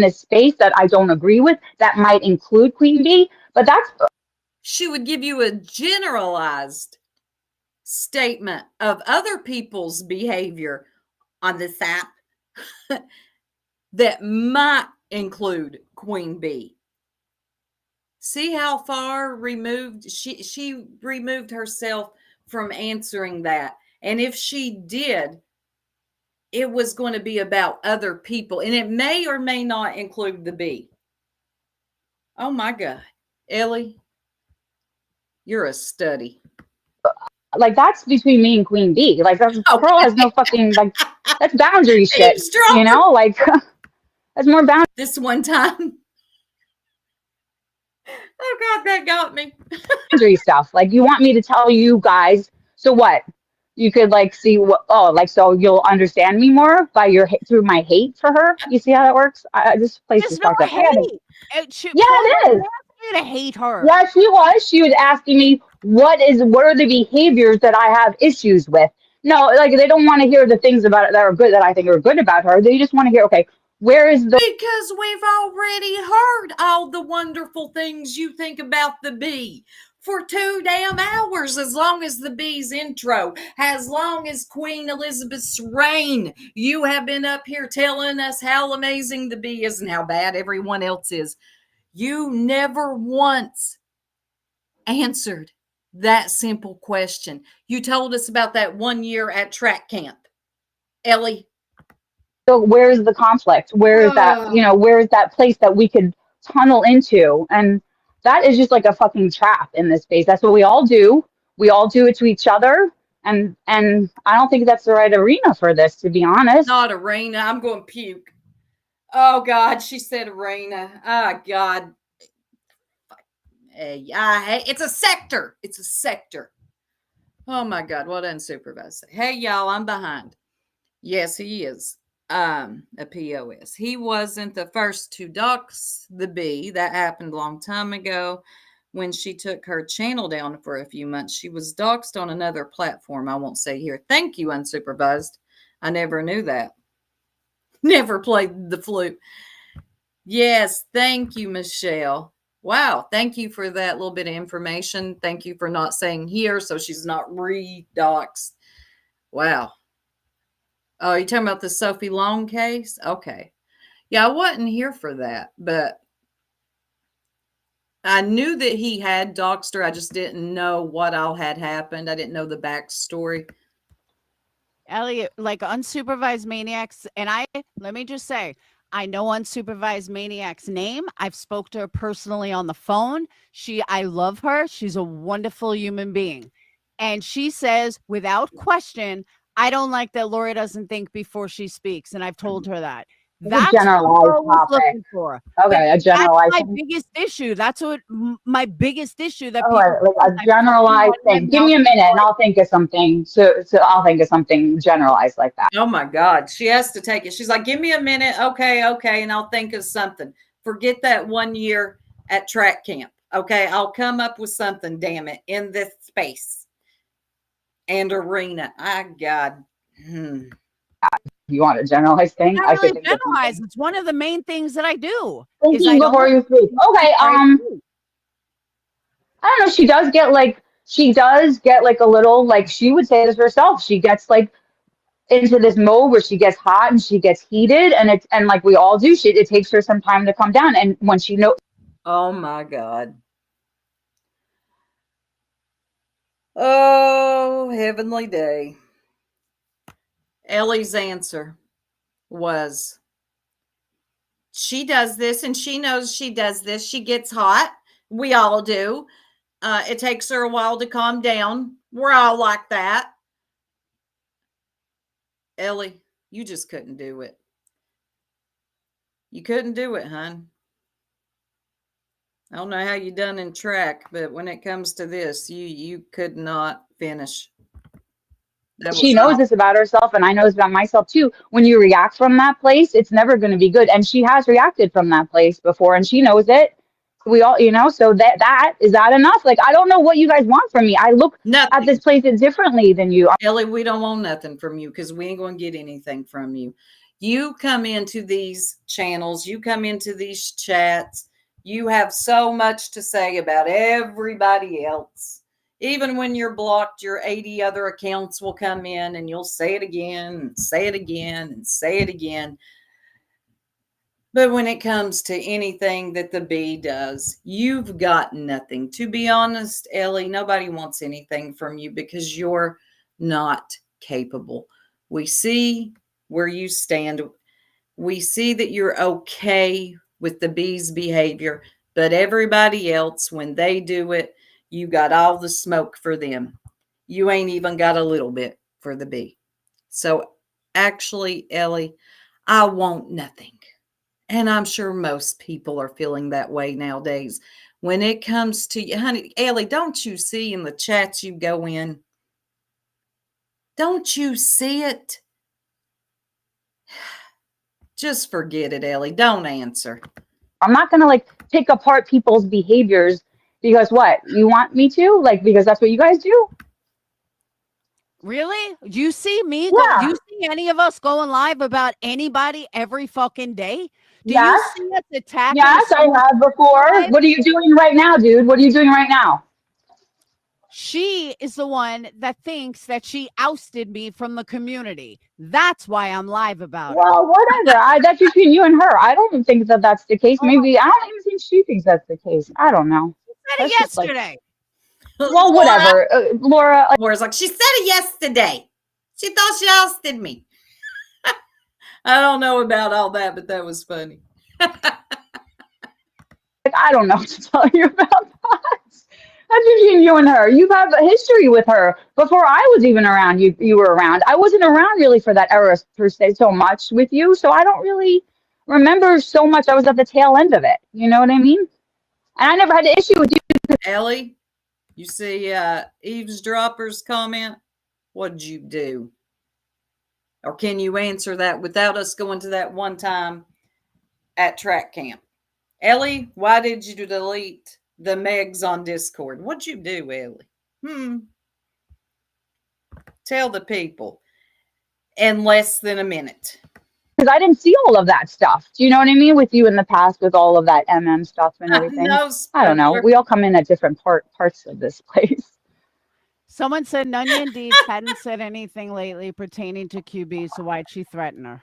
this space that I don't agree with that might include Queen Bee, but that's She would give you a generalized statement of other people's behavior on this app that might include Queen Bee. See how far removed she removed herself from answering that. And if she did, it was going to be about other people, and it may or may not include the bee. Oh my God. Ellie, you're a study. like that's between me and Queen Bee. Like that's Pearl has Okay. no fucking like that's boundary shit. You Eavesdropper. know, like that's more This one time. Oh God, that got me. boundary stuff. Like you want me to tell you guys, so what? You could like see what like so you'll understand me more by through my hate for her. You see how that works? This place There's is no fucked up. hate. Yeah, Pearl it didn't is. ask you to hate her. Yeah, she was. She was asking me what are the behaviors that I have issues with. No, like they don't want to hear the things about it that are good that I think are good about her. They just want to hear, okay, where is the Because we've already heard all the wonderful things you think about the bee for 2 damn hours, as long as the bee's intro, as long as Queen Elizabeth's reign. You have been up here telling us how amazing the bee is and how bad everyone else is. You never once answered that simple question. You told us about that 1 year at track camp. Ellie. so where's the conflict? Where is that, where is that place that we could tunnel into? And that is just like a fucking trap in this space. That's what we all do. We all do it to each other. And I don't think that's the right arena for this, to be honest. Not arena. I'm going to puke. Oh God, she said arena. Oh God. It's a sector. It's a sector. Oh my God, what unsupervised. Hey y'all, I'm behind. Yes, he is. A POS. He wasn't the first to dox the bee. That happened a long time ago when she took her channel down for a few months. She was doxed on another platform. I won't say here. Thank you, unsupervised. I never knew that. Never played the flute. Yes, thank you, Michelle. Wow, thank you for that little bit of information. Thank you for not saying here so she's not redoxed. Wow. Oh, you talking about the Sophie Long case? Okay. Yeah, I wasn't here for that, but I knew that he had doxed her. I just didn't know what all had happened. I didn't know the backstory. Elliot, like unsupervised maniacs, and let me just say, I know unsupervised maniac's name. I've spoke to her personally on the phone. I love her. She's a wonderful human being. And she says, without question, I don't like that Laura doesn't think before she speaks. And I've told her that. It's a That's what generalized Laura was topic. looking for. Okay, a That's generalized my thing. biggest issue. That's what my biggest issue that Oh, people like a generalized thing. Give me a minute and I'll think of something. So I'll think of something generalized like that. Oh my God. She has to take it. She's like, give me a minute. Okay. And I'll think of something. Forget that 1 year at track camp. Okay. I'll come up with something, damn it, in this space and arena. God. you want a generalized It's thing, not I could really think of generalized. something. It's one of the main things that I do is I Thinking don't before you sleep. think Okay, before I sleep. I don't know. She does get like a little, like, she would say this herself. She gets like into this mode where she gets hot and she gets heated, and like we all do, it takes her some time to come down. And when she knows, Oh my God. Oh, heavenly day. Ellie's answer was she does this and she knows she does this. She gets hot. We all do. It takes her a while to calm down. We're all like that. Ellie, you just couldn't do it. You couldn't do it, hon. I don't know how you done in track, but when it comes to this, you could not finish. That she was knows not. this about herself, and I know this about myself too. When you react from that place, it's never going to be good. And she has reacted from that place before, and she knows it. We all, so that is that enough? Like, I don't know what you guys want from me. I look at Nothing. this place differently than you. Ellie, we don't want nothing from you because we ain't going to get anything from you. You come into these channels, you come into these chats, you have so much to say about everybody else. Even when you're blocked, your 80 other accounts will come in and you'll say it again and say it again and say it again. But when it comes to anything that the bee does, you've got nothing. To be honest, Ellie, nobody wants anything from you because you're not capable. We see where you stand. We see that you're okay with the bee's behavior, but everybody else, when they do it, you got all the smoke for them. You ain't even got a little bit for the bee. So actually, Ellie, I want nothing. And I'm sure most people are feeling that way nowadays. When it comes to, honey, Ellie, don't you see in the chats you go in? Don't you see it? Just forget it, Ellie. Don't answer. I'm not going to like pick apart people's behaviors because what? You want me to? Like, because that's what you guys do? Really? Do you see me go? Do Yeah. you see any of us going live about anybody every fucking day? Do you Yes. see us attacking Yes, I someone have before. live? What are you doing right now, dude? What are you doing right now? She is the one that thinks that she ousted me from the community. That's why I'm live about it. Well, whatever. That's between you and her. I don't think that that's the case. Oh my Maybe I don't even think she thinks that's the case. I don't know. said it That's just like, yesterday. well, Laura, whatever. Laura, Laura's like, she said it yesterday. She thought she ousted me. I don't know about all that, but that was funny. I don't know what to tell you about that. That's between you and her. You have a history with her before I was even around. You were around. I wasn't around really for that era per se so much with you, so I don't really remember so much. I was at the tail end of it. You know what I mean? And I never had an issue with you. Ellie, you see eavesdropper's comment? What'd you do? Or can you answer that without us going to that one time at track camp? Ellie, why did you delete the Megs on Discord? What'd you do, Ellie? Tell the people in less than a minute. Because I didn't see all of that stuff. Do you know what I mean? With you in the past, with all of that stuff and everything. No I don't know. spoiler. We all come in at different parts of this place. Someone said Nunyan Deeds hadn't said anything lately pertaining to QB, so why'd she threaten her?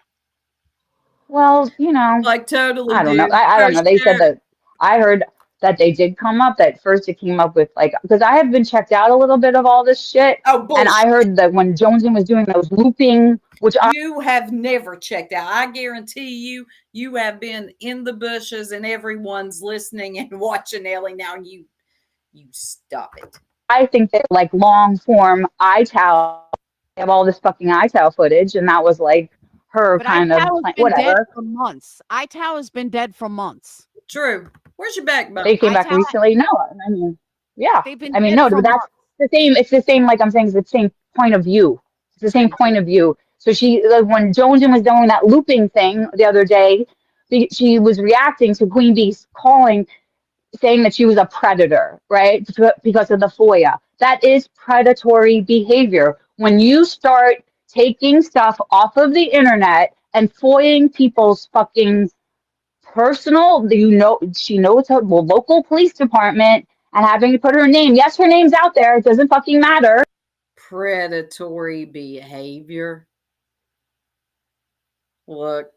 Well, Like totally, I don't know. dude. I For don't know. They said sure. that I heard that they did come up. That first it came up with like because I have been checked out a little bit of all this shit, Oh, and I bullshit. heard that when Jonesy was doing those looping, which You have never checked out. I guarantee you have been in the bushes and everyone's listening and watching Ellie. Now you stop it. I think that like long form iTow have all this fucking iTow footage, and that was like her But kind of iTow has been dead whatever. for months. iTow has been dead for months. True. Where's your backbone? They came back iTow, recently. No, I mean, yeah. they've been I mean, dead no, for but that's months. the same. It's the same. Like I'm saying, it's the same point of view. It's the same point of view. So she, like, when Jonesy was doing that looping thing the other day, she was reacting to Queen Bee's calling, saying that she was a predator, right? Because of the FOIA. That is predatory behavior. When you start taking stuff off of the internet and foiling people's fucking personal, she knows her local police department and having to put her name. Yes, her name's out there. It doesn't fucking matter. Predatory behavior. Look,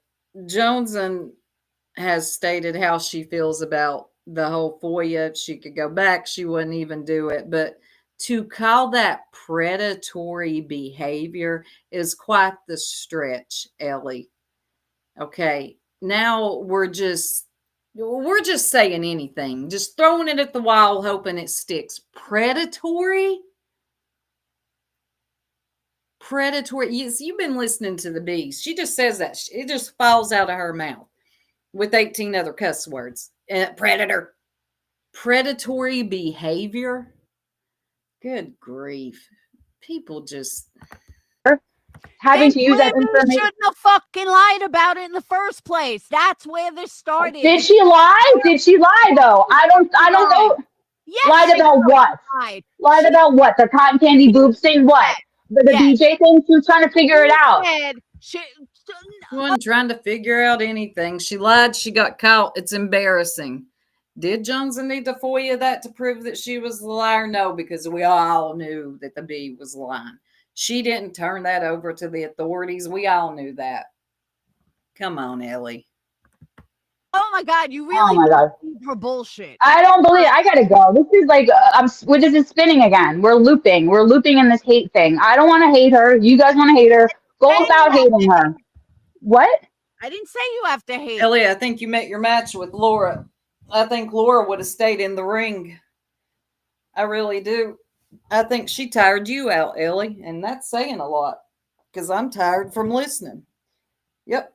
Joneson has stated how she feels about the whole FOIA. If she could go back, she wouldn't even do it. But to call that predatory behavior is quite the stretch, Ellie. Okay, now we're just saying anything, just throwing it at the wall, hoping it sticks. Predatory. Yes, you've been listening to the bees. She just says that. It just falls out of her mouth with 18 other cuss words. Predator. Predatory behavior. Good grief. People just having Then to use that women information. shouldn't have fucking lied about it in the first place. That's where this started. Did she lie? Did she lie though? I don't know. Yes, Lied about what? Lied about what? The cotton candy boobs thing? What? The DJ thing? She was trying to figure it out. She wasn't trying to figure out anything. She lied. She got caught. It's embarrassing. Did Johnson need to FOIA that to prove that she was the liar? No, because we all knew that the bee was lying. She didn't turn that over to the authorities. We all knew that. Come on, Ellie. Oh my God, you really believe her bullshit. I don't believe it. I gotta go. This is like, this is spinning again. We're looping in this hate thing. I don't want to hate her. You guys want to hate her. Go without hating her. What? I didn't say you have to hate Ellie, I think you met your match with Laura. I think Laura would have stayed in the ring. I really do. I think she tired you out, Ellie, and that's saying a lot because I'm tired from listening. Yep.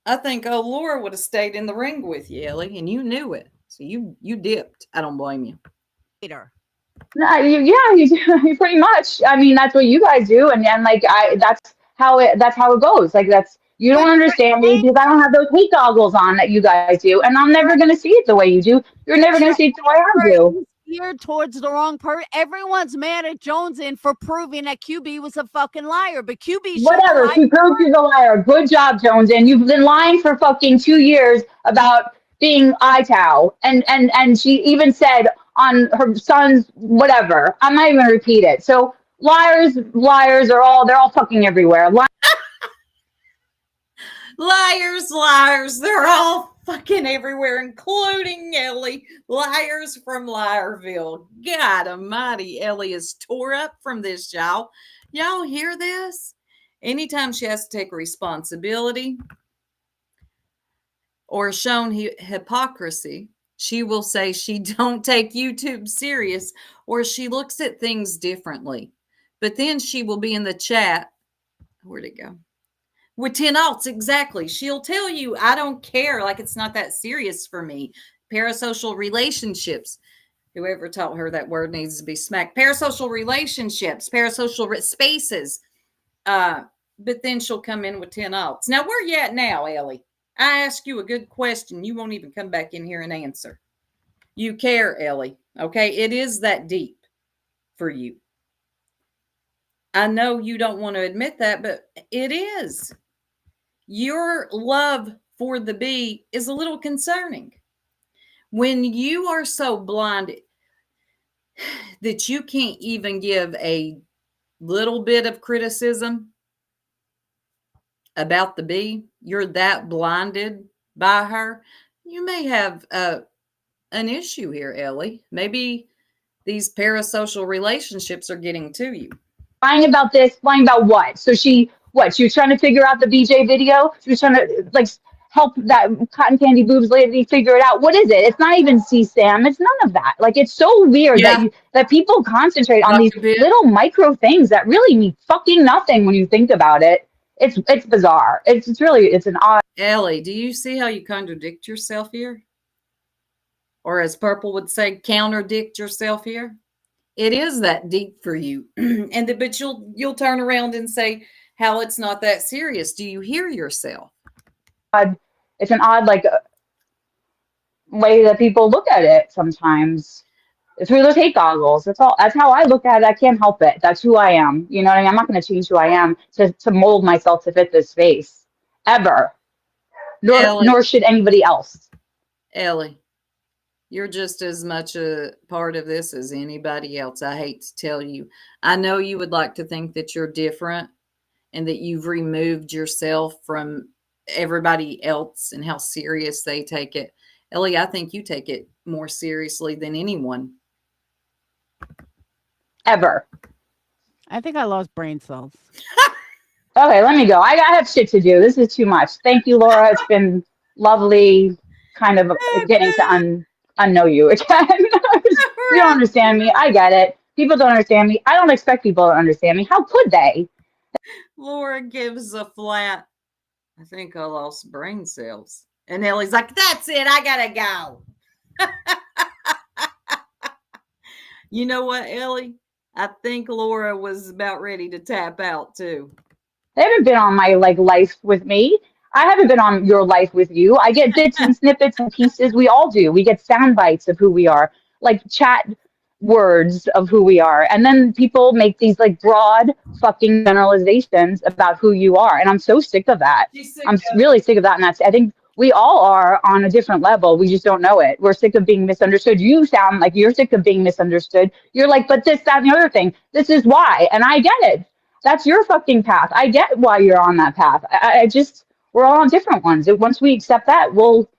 I think Laura would have stayed in the ring with you, Ellie, and you knew it. So you dipped. I don't blame you. her. No, you pretty much. I mean, that's what you guys do, and like that's how it goes. Like you don't understand me because I don't have those hate goggles on that you guys do, and I'm never gonna see it the way you do. You're never gonna see it the way I do. Geared towards the wrong person. Everyone's mad at Joneson for proving that QB was a fucking liar, but QB whatever. She proved she's a liar. Good job, Joneson. You've been lying for fucking 2 years about being ITOW, and she even said on her son's whatever. I'm not even gonna repeat it. So liars they're all fucking everywhere. Liars, they're all fucking everywhere, including Ellie. Liars from Liarville. God almighty, Ellie is tore up from this, y'all. Y'all hear this? Anytime she has to take responsibility or shown hypocrisy, she will say she don't take YouTube serious or she looks at things differently. But then she will be in the chat. Where'd it go? With 10 alts, exactly. She'll tell you, I don't care. Like, it's not that serious for me. Parasocial relationships. Whoever taught her that word needs to be smacked. Parasocial relationships, parasocial spaces. But then she'll come in with 10 alts. Now, where you at now, Ellie? I ask you a good question. You won't even come back in here and answer. You care, Ellie. Okay? It is that deep for you. I know you don't want to admit that, but it is. Your love for the bee is a little concerning. When you are so blinded that you can't even give a little bit of criticism about the bee, you're that blinded by her, you may have an issue here, Ellie. Maybe these parasocial relationships are getting to you. Lying about this, lying about what? So she was trying to figure out the BJ video? She was trying to help that cotton candy boobs lady figure it out. What is it? It's not even CSAM. It's none of that. Like, it's so weird that people concentrate on these little micro things that really mean fucking nothing when you think about it. It's bizarre. It's an odd. Ellie, do you see how you contradict yourself here? Or as Purple would say, counterdict yourself here? It is that deep for you. But you'll turn around and say how it's not that serious. Do you hear yourself? It's an odd way that people look at it sometimes. through those hate goggles. That's all. That's how I look at it. I can't help it. That's who I am. You know what I mean? I'm not going to change who I am to mold myself to fit this space ever. Ellie, Nor should anybody else. Ellie, you're just as much a part of this as anybody else. I hate to tell you. I know you would like to think that you're different and that you've removed yourself from everybody else and how serious they take it. Ellie, I think you take it more seriously than anyone. Ever. I think I lost brain cells. Okay, let me go. I have shit to do. This is too much. Thank you, Laura. It's been lovely kind of getting to unknow you again. You don't understand me. I get it. People don't understand me. I don't expect people to understand me. How could they? Laura gives a flat, I think I lost brain cells. And Ellie's like, that's it. I got to go. You know what, Ellie? I think Laura was about ready to tap out too. They haven't been on my life with me. I haven't been on your life with you. I get bits and snippets and pieces. We all do. We get sound bites of who we are, like chat words of who we are. And then people make these broad fucking generalizations about who you are. And I'm so sick of that. I'm really sick of that. And I think we all are on a different level. We just don't know it. We're sick of being misunderstood. You sound like you're sick of being misunderstood. You're like, but this, that, and the other thing. This is why. And I get it. That's your fucking path. I get why you're on that path. I just, we're all on different ones. Once we accept that, we'll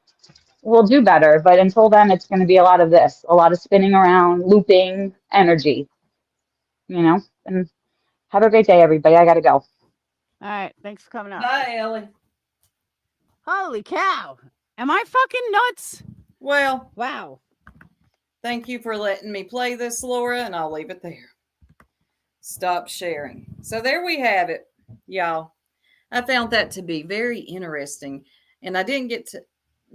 do better. But until then, it's going to be a lot of this, a lot of spinning around, looping energy, And have a great day, everybody. I got to go. All right. Thanks for coming up. Bye, Ellie. Holy cow. Am I fucking nuts? Well, Wow. thank you for letting me play this, Laura, and I'll leave it there. Stop sharing. So there we have it, y'all. I found that to be very interesting. And I didn't get to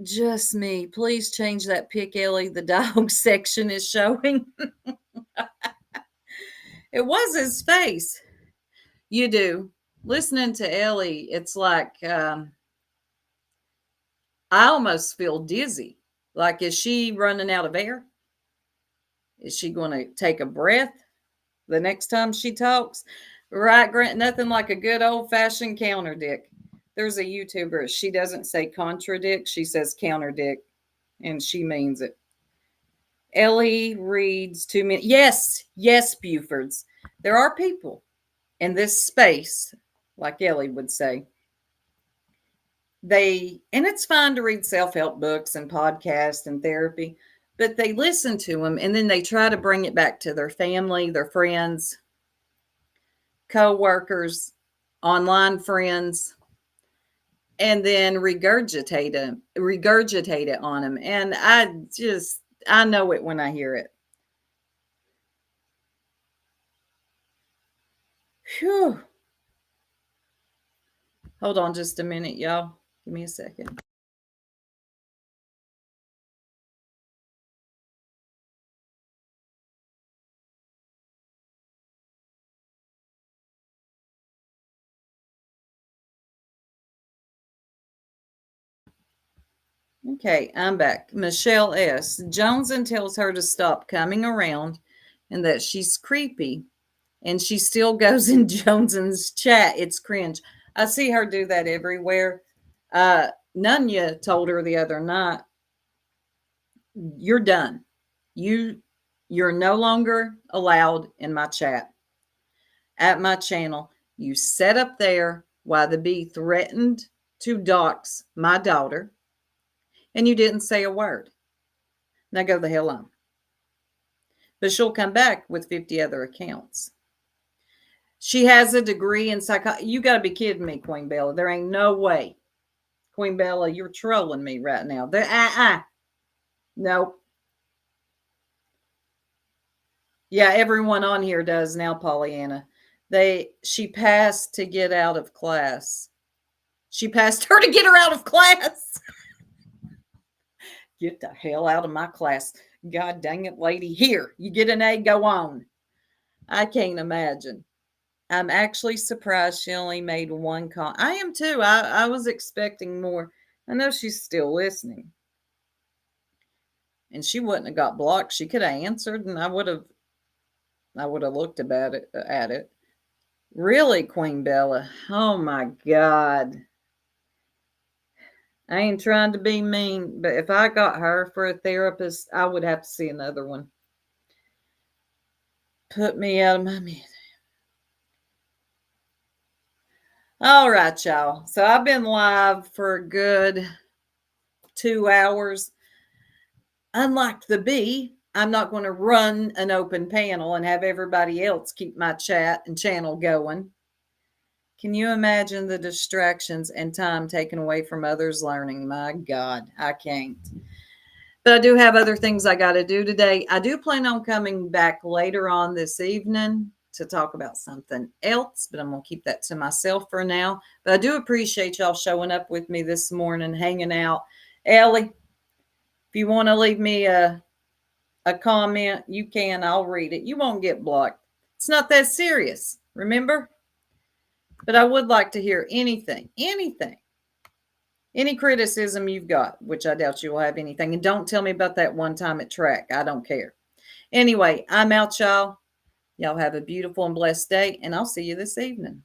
just me. Please change that pic, Ellie. The dog section is showing. It was his face. You do. Listening to Ellie, it's like I almost feel dizzy. Like, is she running out of air? Is she going to take a breath the next time she talks? Right, Grant? Nothing like a good old fashioned counter dick. There's a YouTuber. She doesn't say contradict. She says counter dick. And she means it. Ellie reads too many. Yes, Bufords. There are people in this space, like Ellie would say. And it's fine to read self-help books and podcasts and therapy, but they listen to them and then they try to bring it back to their family, their friends, co-workers, online friends, and then regurgitate it on them. And I know it when I hear it. Phew. Hold on just a minute, y'all. Give me a second. Okay, I'm back. Michelle S. Joneson tells her to stop coming around and that she's creepy. And she still goes in Joneson's chat. It's cringe. I see her do that everywhere. Nunya told her the other night, you're done. You're no longer allowed in my chat. At my channel, you set up there why the bee threatened to dox my daughter, and you didn't say a word. Now go the hell on. But she'll come back with 50 other accounts. She has a degree in psychology. You got to be kidding me, Queen Bella. There ain't no way. Queen Bella, you're trolling me right now. Nope. Yeah, everyone on here does now, Pollyanna. She passed to get out of class. She passed her to get her out of class. Get the hell out of my class. God dang it, lady. Here, you get an A, go on. I can't imagine. I'm actually surprised she only made one call. I am too. I was expecting more. I know she's still listening. and she wouldn't have got blocked. She could have answered, and I would have looked about it at it. Really, Queen Bella? Oh my God. I ain't trying to be mean, but if I got her for a therapist, I would have to see another one. Put me out of my mind. All right, y'all. So I've been live for a good 2 hours. Unlike the bee, I'm not going to run an open panel and have everybody else keep my chat and channel going. Can you imagine the distractions and time taken away from others learning? My God, I can't. But I do have other things I got to do today. I do plan on coming back later on this evening to talk about something else, but I'm going to keep that to myself for now. But I do appreciate y'all showing up with me this morning, hanging out. Ellie, if you want to leave me a comment, you can. I'll read it. You won't get blocked. It's not that serious, remember? But I would like to hear anything, any criticism you've got, which I doubt you will have anything. And don't tell me about that one time at track. I don't care. Anyway, I'm out, y'all. Y'all have a beautiful and blessed day, and I'll see you this evening.